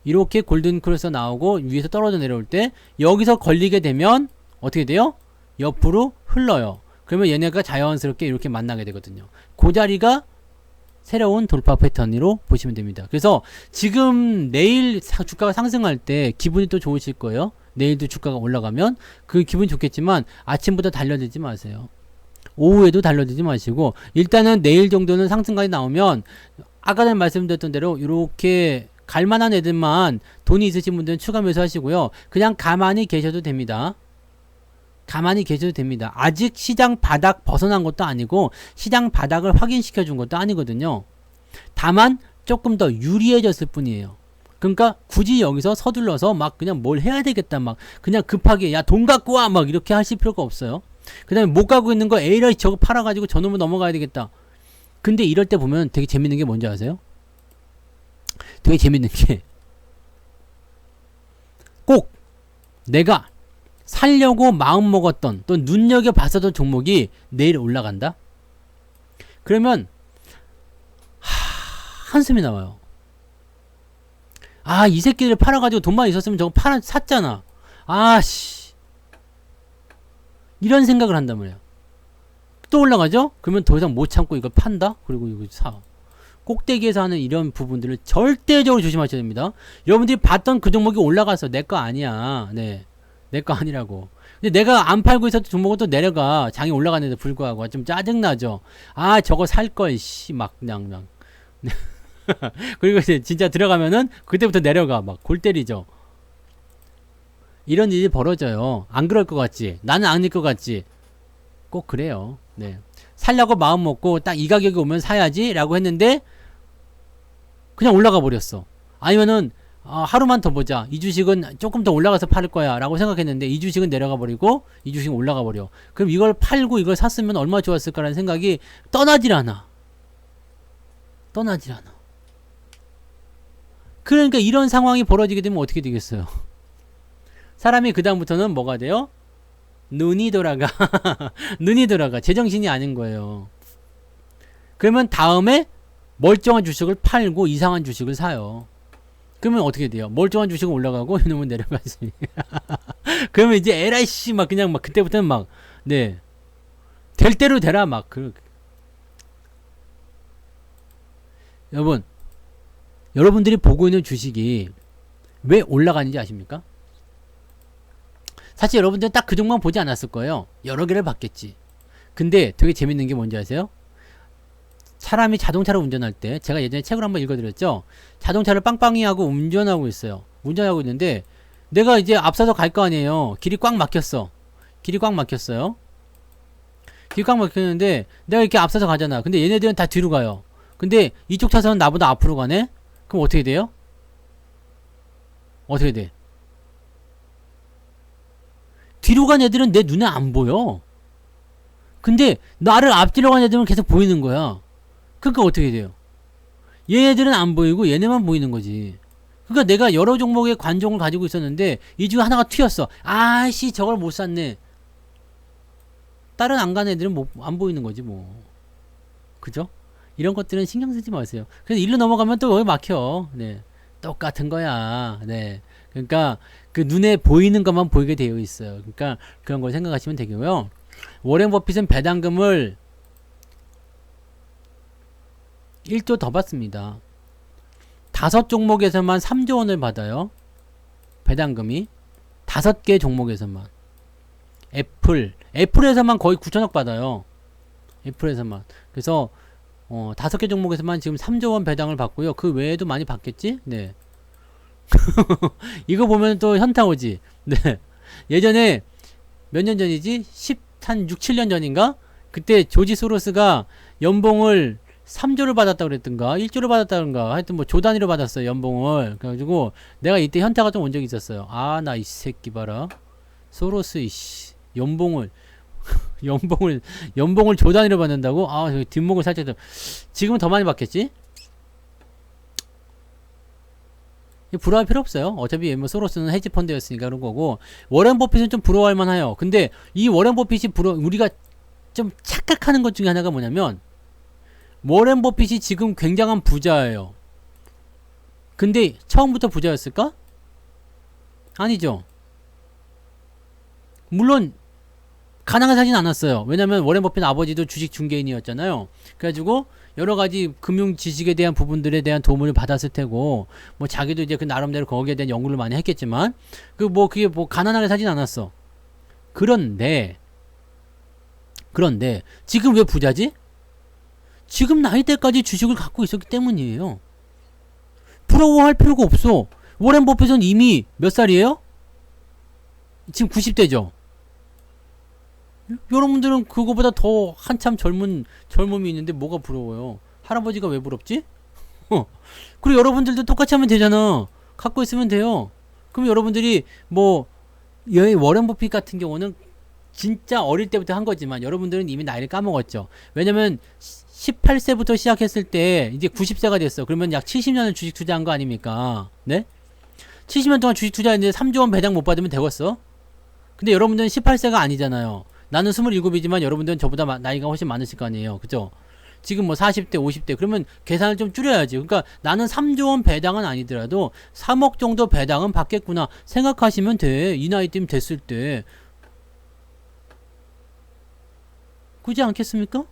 이렇게 골든크로스 나오고 위에서 떨어져 내려올 때 여기서 걸리게 되면 어떻게 돼요? 옆으로 흘러요. 그러면 얘네가 자연스럽게 이렇게 만나게 되거든요. 그 자리가 새로운 돌파 패턴으로 보시면 됩니다. 그래서 지금 내일 주가가 상승할 때 기분이 또 좋으실 거예요. 내일도 주가가 올라가면 그 기분이 좋겠지만 아침부터 달려들지 마세요. 오후에도 달려들지 마시고 일단은 내일 정도는 상승까지 나오면 아까 전에 말씀드렸던 대로 이렇게 갈만한 애들만 돈이 있으신 분들은 추가 매수하시고요. 그냥 가만히 계셔도 됩니다. 가만히 계셔도 됩니다. 아직 시장 바닥 벗어난 것도 아니고 시장 바닥을 확인시켜 준 것도 아니거든요. 다만 조금 더 유리해졌을 뿐이에요. 그러니까 굳이 여기서 서둘러서 막 그냥 뭘 해야 되겠다 막 그냥 급하게 야 돈 갖고 와 막 이렇게 하실 필요가 없어요. 그 다음에 못 가고 있는 거 에이라 저거 팔아가지고 저놈을 넘어가야 되겠다. 근데 이럴 때 보면 되게 재밌는 게 뭔지 아세요? 되게 재밌는 게 꼭 내가 살려고 마음먹었던 또 눈여겨봤었던 종목이 내일 올라간다? 그러면 한숨이 나와요. 아, 이 새끼들 팔아가지고 돈만 있었으면 저거 샀잖아. 아씨. 이런 생각을 한단 말이야. 또 올라가죠? 그러면 더 이상 못 참고 이걸 판다? 그리고 이거 사. 꼭대기에서 하는 이런 부분들을 절대적으로 조심하셔야 됩니다. 여러분들이 봤던 그 종목이 올라가서 내 거 아니야. 네. 내 거 아니라고. 근데 내가 안 팔고 있었던 종목은 또 내려가. 장이 올라가는데 불구하고. 좀 짜증나죠? 아, 저거 살걸, 씨. 막, 그냥. 그리고 이제 진짜 들어가면은 그때부터 내려가. 막, 골 때리죠. 이런 일이 벌어져요. 안 그럴 것 같지? 나는 아닐 것 같지? 꼭 그래요. 네. 살려고 마음 먹고 딱 이 가격이 오면 사야지 라고 했는데 그냥 올라가 버렸어. 아니면은 하루만 더 보자. 이 주식은 조금 더 올라가서 팔 거야 라고 생각했는데 이 주식은 내려가 버리고 이 주식은 올라가 버려. 그럼 이걸 팔고 이걸 샀으면 얼마나 좋았을까라는 생각이 떠나질 않아. 그러니까 이런 상황이 벌어지게 되면 어떻게 되겠어요? 사람이 그 다음부터는 뭐가 돼요? 눈이 돌아가. 눈이 돌아가. 제정신이 아닌 거예요. 그러면 다음에 멀쩡한 주식을 팔고 이상한 주식을 사요. 그러면 어떻게 돼요? 멀쩡한 주식은 올라가고 이놈은 내려가지. 그러면 이제 LIC 막 그냥 막 그때부터는 막 네. 될 대로 되라 막 여러분들이 보고 있는 주식이 왜 올라가는지 아십니까? 사실 여러분들은 딱 그 종목만 보지 않았을 거예요. 여러 개를 봤겠지. 근데 되게 재밌는 게 뭔지 아세요? 사람이 자동차를 운전할 때 제가 예전에 책을 한번 읽어드렸죠. 자동차를 빵빵히 하고 운전하고 있어요. 운전하고 있는데 내가 이제 앞서서 갈 거 아니에요. 길이 꽉 막혔어요. 길이 꽉 막혔는데 내가 이렇게 앞서서 가잖아. 근데 얘네들은 다 뒤로 가요. 근데 이쪽 차선은 나보다 앞으로 가네? 그럼 어떻게 돼요? 어떻게 돼? 뒤로 간 애들은 내 눈에 안 보여. 근데 나를 앞뒤로 간 애들은 계속 보이는 거야. 그러니까 어떻게 돼요? 얘네들은 안 보이고 얘네만 보이는 거지. 그러니까 내가 여러 종목의 관종을 가지고 있었는데 이 중에 하나가 튀었어. 아씨 저걸 못 샀네. 다른 안 간 애들은 안 보이는 거지 뭐. 그죠? 이런 것들은 신경 쓰지 마세요. 그래서 일로 넘어가면 또 여기 막혀. 네. 똑같은 거야. 네. 그러니까 그 눈에 보이는 것만 보이게 되어 있어요. 그러니까 그런 걸 생각하시면 되고요. 워렌 버핏은 배당금을 1조 더 받습니다. 5종목에서만 3조 원을 받아요. 배당금이 5개 종목에서만. 애플에서만 거의 9천억 받아요. 애플에서만. 그래서 5개 종목에서만 지금 3조 원 배당을 받고요. 그 외에도 많이 받겠지? 네. 이거 보면 또 현타 오지. 네. 예전에 몇 년 전이지? 한 6, 7년 전인가? 그때 조지 소로스가 연봉을 3조를 받았다 그랬던가 1조를 받았다던가 하여튼 뭐 조 단위로 받았어요. 연봉을. 그래가지고 내가 이때 현타가 좀 온 적이 있었어요. 아, 나 이 새끼 봐라. 소로스 이씨 연봉을 조 단위로 받는다고? 아, 뒷목을 살짝 지금은 더 많이 받겠지? 부러워할 필요 없어요. 어차피 뭐 소로스는 헤지 펀드였으니까 그런 거고. 워렌 버핏은 좀 부러워할 만해요. 근데 이 워렌 버핏이 우리가 좀 착각하는 것 중에 하나가 뭐냐면 워렌 버핏이 지금 굉장한 부자예요. 근데 처음부터 부자였을까? 아니죠. 물론 가난하게 사진 않았어요. 왜냐면 워렌 버핏 아버지도 주식 중개인이었잖아요. 그래가지고 여러 가지 금융 지식에 대한 부분들에 대한 도움을 받았을 테고, 뭐 자기도 이제 그 나름대로 거기에 대한 연구를 많이 했겠지만, 그게 가난하게 사진 않았어. 그런데 지금 왜 부자지? 지금 나이 때까지 주식을 갖고 있었기 때문이에요. 부러워할 필요가 없어. 워렌 버핏은 이미 몇 살이에요? 지금 90대죠. 여러분들은 그거보다 더 한참 젊음이 있는데 뭐가 부러워요? 할아버지가 왜 부럽지? 그리고 여러분들도 똑같이 하면 되잖아. 갖고 있으면 돼요. 그럼 여러분들이 뭐 워렌 버핏 같은 경우는 진짜 어릴 때부터 한 거지만 여러분들은 이미 나이를 까먹었죠. 왜냐면 18세부터 시작했을 때 이제 90세가 됐어. 그러면 약 70년을 주식 투자한 거 아닙니까? 네? 70년 동안 주식 투자했는데 3조 원 배당 못 받으면 되겠어? 근데 여러분들은 18세가 아니잖아요. 나는 27이지만 여러분들은 저보다 나이가 훨씬 많으실 거 아니에요. 그죠? 지금 뭐 40대, 50대. 그러면 계산을 좀 줄여야지. 그러니까 나는 3조 원 배당은 아니더라도 3억 정도 배당은 받겠구나 생각하시면 돼. 이 나이쯤 됐을 때. 그렇지 않겠습니까?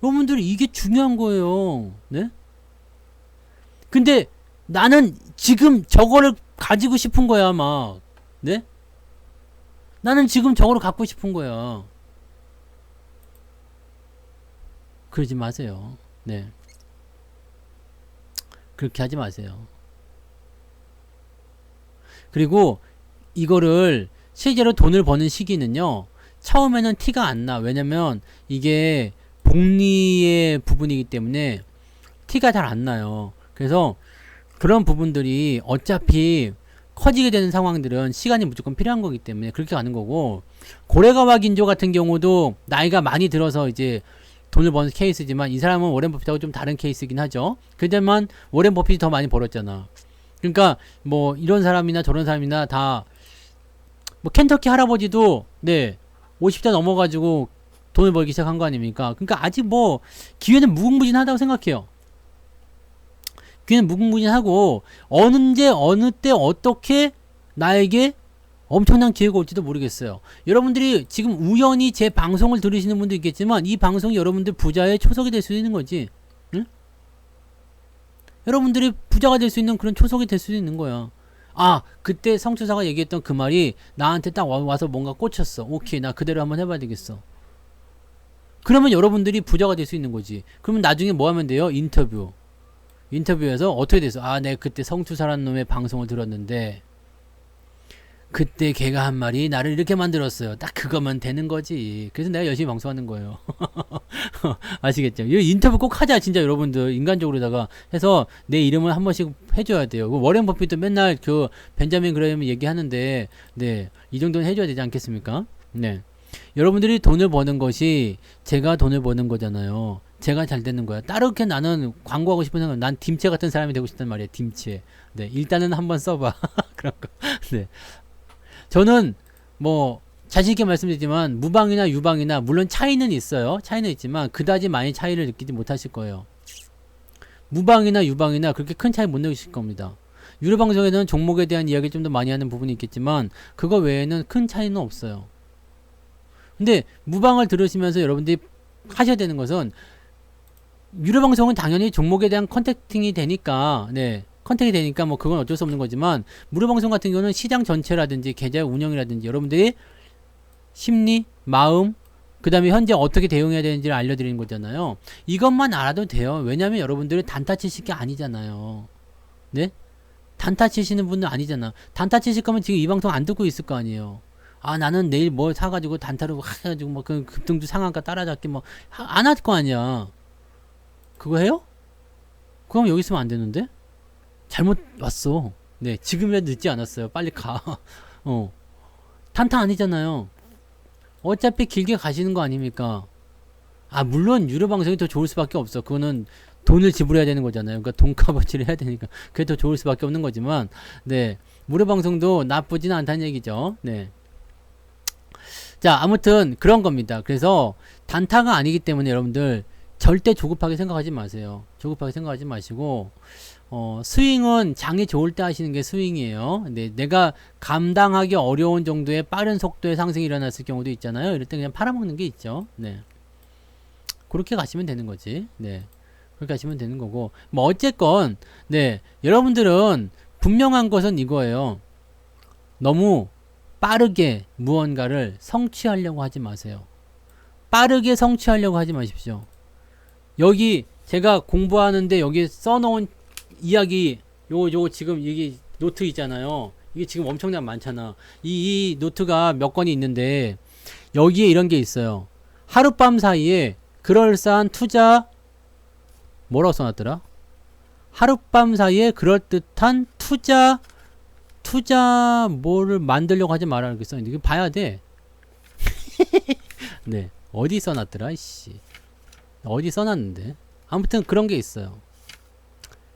여러분들 이게 중요한 거예요. 네? 근데 나는 지금 저거를 가지고 싶은 거야, 막. 네? 나는 지금 저거를 갖고 싶은 거야. 그러지 마세요. 네. 그렇게 하지 마세요. 그리고 이거를 실제로 돈을 버는 시기는요, 처음에는 티가 안 나. 왜냐면 이게 복리의 부분이기 때문에 티가 잘 안 나요. 그래서 그런 부분들이 어차피 커지게 되는 상황들은 시간이 무조건 필요한 거기 때문에 그렇게 가는 거고, 고래가와 긴조 같은 경우도 나이가 많이 들어서 이제 돈을 버는 케이스지만 이 사람은 워렌 버핏하고 좀 다른 케이스긴 하죠. 그렇지만 워렌 버핏이 더 많이 벌었잖아. 그러니까 뭐 이런 사람이나 저런 사람이나 다 뭐 켄터키 할아버지도 네 50대 넘어가지고 돈을 벌기 시작한 거 아닙니까? 그러니까 아직 뭐 기회는 무궁무진하다고 생각해요. 기회는 무궁무진하고 언제 어느 때 어떻게 나에게 엄청난 기회가 올지도 모르겠어요. 여러분들이 지금 우연히 제 방송을 들으시는 분도 있겠지만 이 방송이 여러분들 부자의 초석이 될 수 있는 거지. 응? 여러분들이 부자가 될 수 있는 그런 초석이 될 수 있는 거야. 아, 그때 성추사가 얘기했던 그 말이 나한테 딱 와서 뭔가 꽂혔어. 오케이, 나 그대로 한번 해봐야 되겠어. 그러면 여러분들이 부자가 될 수 있는 거지. 그러면 나중에 뭐 하면 돼요? 인터뷰에서 어떻게 됐어? 아, 내가 그때 성추사라는 놈의 방송을 들었는데 그때 걔가 한 말이 나를 이렇게 만들었어요. 딱 그거면 되는 거지. 그래서 내가 열심히 방송하는 거예요. 아시겠죠? 이 인터뷰 꼭 하자, 진짜 여러분들. 인간적으로다가 해서 내 이름을 한 번씩 해줘야 돼요. 워렌 버핏도 맨날 그 벤자민 그레이엄 얘기하는데, 네, 이 정도는 해줘야 되지 않겠습니까? 네. 여러분들이 돈을 버는 것이 제가 돈을 버는 거잖아요. 제가 잘 되는 거야. 따르게 나는 광고하고 싶은 생각, 난 딤체 같은 사람이 되고 싶단 말이에요. 딤체. 네, 일단은 한번 써봐. 그런 거. 네. 저는 뭐 자신있게 말씀드리지만 무방이나 유방이나 물론 차이는 있어요. 차이는 있지만 그다지 많이 차이를 느끼지 못하실 거예요. 무방이나 유방이나 그렇게 큰 차이 못 느끼실 겁니다. 유료방송에는 종목에 대한 이야기를 좀 더 많이 하는 부분이 있겠지만 그거 외에는 큰 차이는 없어요. 근데 무방을 들으시면서 여러분들이 하셔야 되는 것은, 유료방송은 당연히 종목에 대한 컨택팅이 되니까, 네, 컨택이 되니까 뭐 그건 어쩔 수 없는 거지만, 무료방송 같은 경우는 시장 전체라든지 계좌 운영이라든지 여러분들이 심리, 마음, 그 다음에 현재 어떻게 대응해야 되는지를 알려드리는 거잖아요. 이것만 알아도 돼요. 왜냐면 여러분들은 단타 치실 게 아니잖아요. 네? 단타 치시는 분은 아니잖아. 단타 치실 거면 지금 이 방송 안 듣고 있을 거 아니에요. 아, 나는 내일 뭐 사가지고 단타로 해가지고 뭐 그 급등주 상한가 따라잡기 뭐 안 할 거 아니야. 그거 해요? 그럼 여기 있으면 안 되는데? 잘못 왔어. 네, 지금이라도 늦지 않았어요. 빨리 가. 단타 아니잖아요. 어차피 길게 가시는 거 아닙니까? 아, 물론 유료 방송이 더 좋을 수밖에 없어. 그거는 돈을 지불해야 되는 거잖아요. 그러니까 돈값어치를 해야 되니까 그게 더 좋을 수밖에 없는 거지만, 네, 무료 방송도 나쁘지는 않다는 얘기죠. 네. 자, 아무튼 그런 겁니다. 그래서 단타가 아니기 때문에 여러분들 절대 조급하게 생각하지 마세요. 조급하게 생각하지 마시고, 스윙은 장이 좋을 때 하시는 게 스윙이에요. 네, 내가 감당하기 어려운 정도의 빠른 속도의 상승이 일어났을 경우도 있잖아요. 이럴 때 그냥 팔아먹는 게 있죠. 네. 그렇게 가시면 되는 거지. 네. 그렇게 하시면 되는 거고. 뭐, 어쨌건, 네. 여러분들은 분명한 것은 이거예요. 너무 빠르게 무언가를 성취하려고 하지 마세요. 빠르게 성취하려고 하지 마십시오. 여기 제가 공부하는데 여기 써놓은 이야기, 요 지금 이게 노트 있잖아요. 이게 지금 엄청나게 많잖아. 이 노트가 몇 권이 있는데, 여기에 이런 게 있어요. 하룻밤 사이에 그럴싸한 투자, 뭐라고 써놨더라? 하룻밤 사이에 그럴듯한 투자 뭐를 만들려고 하지 말아. 이렇게 써있는데, 이거 봐야 돼. 네. 어디 써놨더라, 이씨. 어디 써놨는데. 아무튼 그런 게 있어요.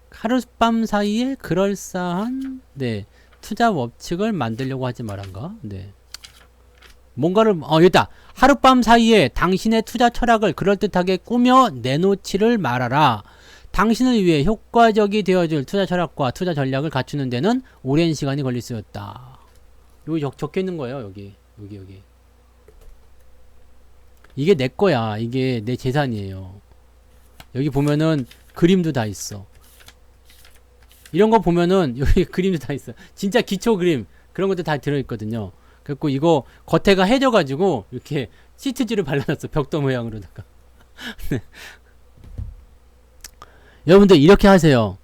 하룻밤 사이에 그럴싸한, 네. 투자 법칙을 만들려고 하지 말한가? 네. 뭔가를, 여기다. 하룻밤 사이에 당신의 투자 철학을 그럴듯하게 꾸며 내놓지를 말아라. 당신을 위해 효과적이 되어줄 투자 철학과 투자 전략을 갖추는 데는 오랜 시간이 걸릴 수 있다. 여기 적혀 있는 거예요, 여기. 여기. 이게 내 거야. 이게 내 재산이에요. 여기 보면은 그림도 다 있어. 이런 거 보면은 여기 그림도 다 있어. 진짜 기초 그림 그런 것도 다 들어있거든요. 그래갖고 이거 겉에가 해져가지고 이렇게 시트지를 발라놨어. 벽돌 모양으로다가. 네. 여러분들 이렇게 하세요.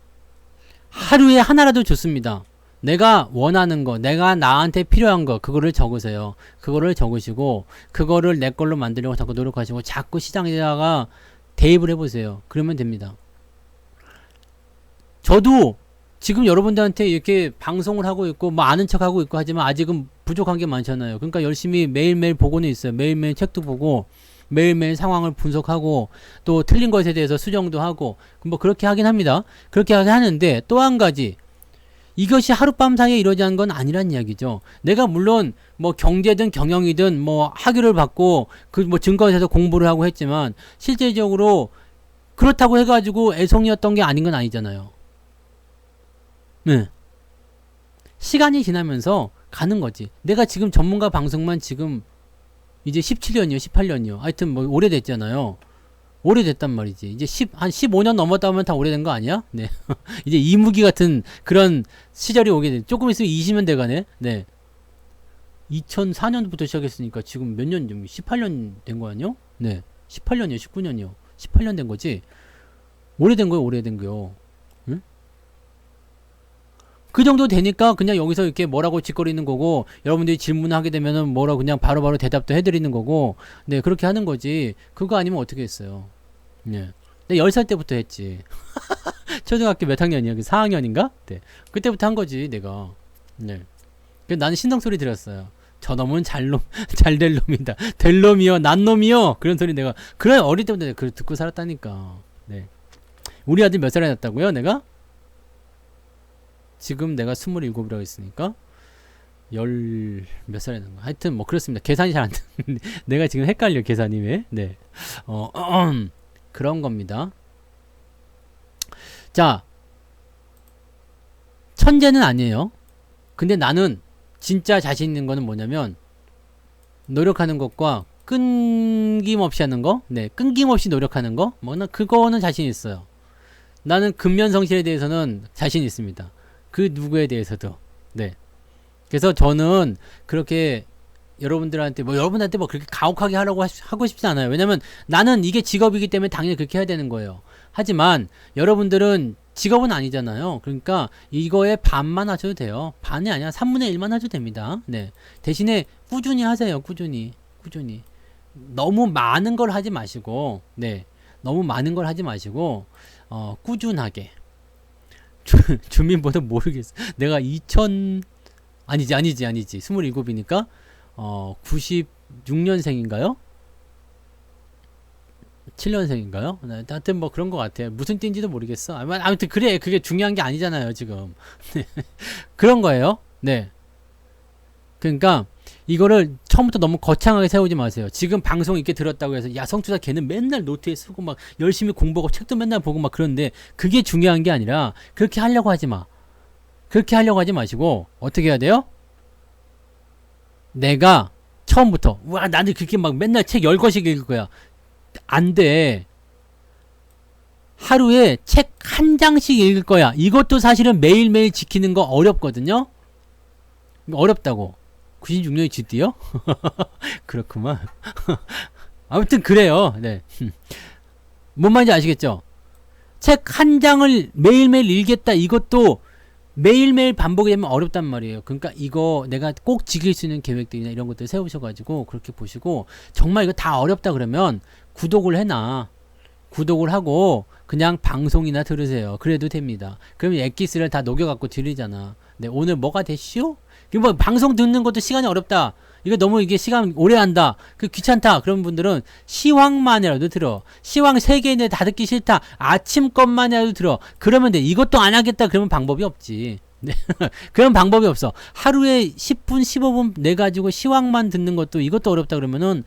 하루에 하나라도 좋습니다. 내가 원하는 거, 내가 나한테 필요한 거, 그거를 적으세요. 그거를 적으시고, 그거를 내 걸로 만들려고 자꾸 노력하시고, 자꾸 시장에다가 대입을 해보세요. 그러면 됩니다. 저도 지금 여러분들한테 이렇게 방송을 하고 있고, 뭐 아는 척 하고 있고 하지만 아직은 부족한 게 많잖아요. 그러니까 열심히 매일매일 보고는 있어요. 매일매일 책도 보고, 매일매일 상황을 분석하고, 또 틀린 것에 대해서 수정도 하고, 뭐 그렇게 하긴 합니다. 그렇게 하긴 하는데, 또 한 가지. 이것이 하룻밤 사이에 이루어지는 건 아니란 이야기죠. 내가 물론 뭐 경제든 경영이든 뭐 학위를 받고 그 뭐 증권에서 공부를 하고 했지만 실제적으로 그렇다고 해가지고 애송이었던 게 아닌 건 아니잖아요. 네. 시간이 지나면서 가는 거지. 내가 지금 전문가 방송만 지금 이제 17년이요, 18년이요. 하여튼 뭐 오래됐잖아요. 오래됐단 말이지. 이제 한 15년 넘었다 하면 다 오래된 거 아니야? 네. 이제 이무기 같은 그런 시절이 오게 돼. 조금 있으면 20년 돼가네? 네. 2004년부터 시작했으니까 지금 몇 년, 18년 된 거 아니요? 네. 18년이요, 19년이요. 18년 된 거지? 오래된 거요, 오래된 거요. 응? 그 정도 되니까 그냥 여기서 이렇게 뭐라고 짓거리는 거고, 여러분들이 질문을 하게 되면은 뭐라고 그냥 바로바로 대답도 해드리는 거고, 네, 그렇게 하는 거지. 그거 아니면 어떻게 했어요? 네. 내가 10살 때부터 했지. 초등학교 몇 학년이야? 4학년인가? 네. 그때부터 한 거지, 내가. 네. 그래서 나는 신성소리 들었어요. 저놈은 잘될 놈이다. 될 놈이요, 난 놈이요. 그런 소리 내가, 그래, 어릴 때부터 내가 듣고 살았다니까. 네. 우리 아들 몇 살에 났다고요, 내가? 지금 내가 27이라고 했으니까. 몇 살에 났나? 하여튼, 뭐, 그렇습니다. 계산이 잘 안 되는데. 내가 지금 헷갈려, 계산이 왜? 네. 그런 겁니다. 자, 천재는 아니에요. 근데 나는 진짜 자신 있는 거는 뭐냐면 노력하는 것과 끊김없이 하는 거, 네, 끊김없이 노력하는 거, 뭐나 그거는 자신 있어요. 나는 근면성실에 대해서는 자신 있습니다. 그 누구에 대해서도, 네. 그래서 저는 그렇게 여러분들한테 뭐 그렇게 가혹하게 하고 싶지 않아요. 왜냐면 나는 이게 직업이기 때문에 당연히 그렇게 해야 되는 거예요. 하지만 여러분들은 직업은 아니잖아요. 그러니까 이거에 반만 하셔도 돼요. 반이 아니라 3분의 1만 하셔도 됩니다. 네. 대신에 꾸준히 하세요. 꾸준히. 너무 많은 걸 하지 마시고, 네. 너무 많은 걸 하지 마시고, 꾸준하게. 주민번호 모르겠어. 내가 아니지. 27이니까 96년생인가요? 7년생인가요? 하여튼 뭐 그런 것 같아요. 무슨 띠인지도 모르겠어. 아무튼 그래. 그게 중요한 게 아니잖아요, 지금. 그런 거예요. 네. 그러니까 이거를 처음부터 너무 거창하게 세우지 마세요. 지금 방송 이렇게 들었다고 해서 야, 성투자 걔는 맨날 노트에 쓰고 막 열심히 공부하고 책도 맨날 보고 막 그러는데 그게 중요한 게 아니라 그렇게 하려고 하지 마. 그렇게 하려고 하지 마시고 어떻게 해야 돼요? 내가 처음부터 와 나는 그렇게 막 맨날 책 10권씩 읽을 거야. 안 돼. 하루에 책 한 장씩 읽을 거야. 이것도 사실은 매일매일 지키는 거 어렵거든요. 어렵다고. 96년이 쥐띠요? 그렇구만. 아무튼 그래요. 네. 뭔 말인지 아시겠죠? 책 한 장을 매일매일 읽겠다. 이것도 매일매일 반복이 되면 어렵단 말이에요. 그러니까 이거 내가 꼭 지킬 수 있는 계획들이나 이런 것들 세우셔가지고 그렇게 보시고, 정말 이거 다 어렵다 그러면 구독을 해놔. 구독을 하고 그냥 방송이나 들으세요. 그래도 됩니다. 그러면 엑기스를 다 녹여갖고 들리잖아. 네, 오늘 뭐가 됐슈? 뭐 방송 듣는 것도 시간이 어렵다. 이거 너무 이게 시간 오래 한다. 그 귀찮다. 그런 분들은 시황만이라도 들어. 시황 3개인데 다 듣기 싫다. 아침 것만이라도 들어. 그러면 돼. 이것도 안 하겠다. 그러면 방법이 없지. 네. 그런 방법이 없어. 하루에 10분, 15분 내 가지고 시황만 듣는 것도 이것도 어렵다 그러면은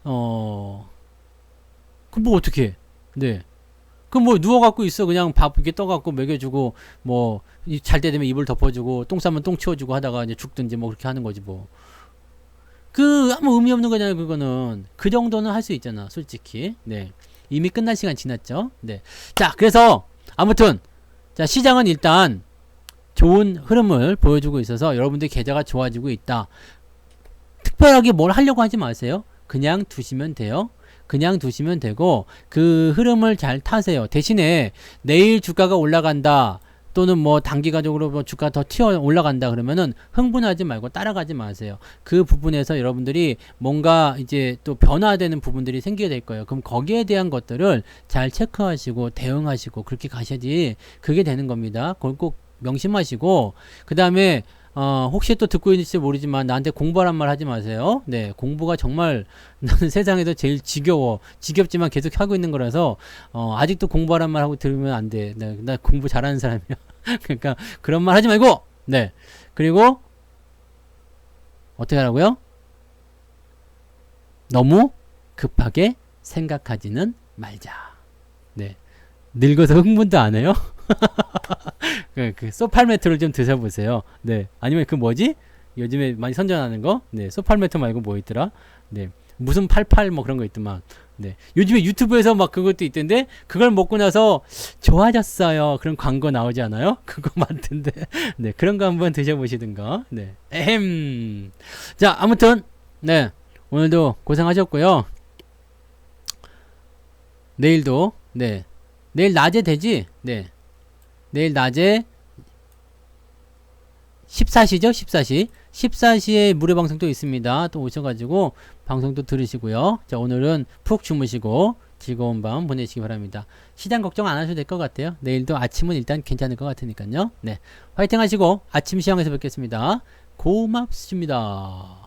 그럼 뭐 어떻게 해? 네. 그럼 뭐 누워갖고 있어. 그냥 밥 이렇게 떠갖고 먹여주고, 뭐 잘 때 되면 이불 덮어주고, 똥 싸면 똥 치워주고 하다가 이제 죽든지 뭐 그렇게 하는 거지 뭐. 그 아무 의미 없는 거잖아요. 그거는 그 정도는 할 수 있잖아, 솔직히. 네, 이미 끝날 시간 지났죠. 네, 자, 그래서 아무튼 자, 시장은 일단 좋은 흐름을 보여주고 있어서 여러분들 계좌가 좋아지고 있다. 특별하게 뭘 하려고 하지 마세요. 그냥 두시면 돼요. 그냥 두시면 되고 그 흐름을 잘 타세요. 대신에 내일 주가가 올라간다, 또는 뭐 단기간적으로 뭐 주가 더 튀어 올라간다 그러면은 흥분하지 말고 따라가지 마세요. 그 부분에서 여러분들이 뭔가 이제 또 변화되는 부분들이 생기게 될 거예요. 그럼 거기에 대한 것들을 잘 체크하시고 대응하시고 그렇게 가셔야지 그게 되는 겁니다. 그걸 꼭 명심하시고, 그 다음에 혹시 또 듣고 있을지 모르지만 나한테 공부하란 말 하지 마세요. 네, 공부가 정말 나는 세상에서 제일 지겹지만 계속 하고 있는 거라서 아직도 공부하란 말 하고 들으면 안 돼. 나 공부 잘하는 사람이야. 그러니까 그런 말 하지 말고, 네, 그리고 어떻게 하라고요? 너무 급하게 생각하지는 말자. 네, 늙어서 흥분도 안 해요. 그 소팔메토를 좀 드셔보세요. 네, 아니면 그 뭐지? 요즘에 많이 선전하는 거? 네, 소팔메토 말고 뭐 있더라? 네, 무슨 88 뭐 그런 거 있더만. 네, 요즘에 유튜브에서 막 그것도 있던데, 그걸 먹고 나서 좋아졌어요. 그런 광고 나오지 않아요? 그거 많던데. 네, 그런 거 한번 드셔보시든가. 네, 에헴. 자, 아무튼 네, 오늘도 고생하셨고요. 내일도, 네, 내일 낮에 되지? 네, 내일 낮에 14시죠? 14시. 14시에 무료 방송도 있습니다. 또 오셔가지고 방송도 들으시고요. 자, 오늘은 푹 주무시고 즐거운 밤 보내시기 바랍니다. 시장 걱정 안 하셔도 될 것 같아요. 내일도 아침은 일단 괜찮을 것 같으니까요. 네, 화이팅 하시고 아침 시황에서 뵙겠습니다. 고맙습니다.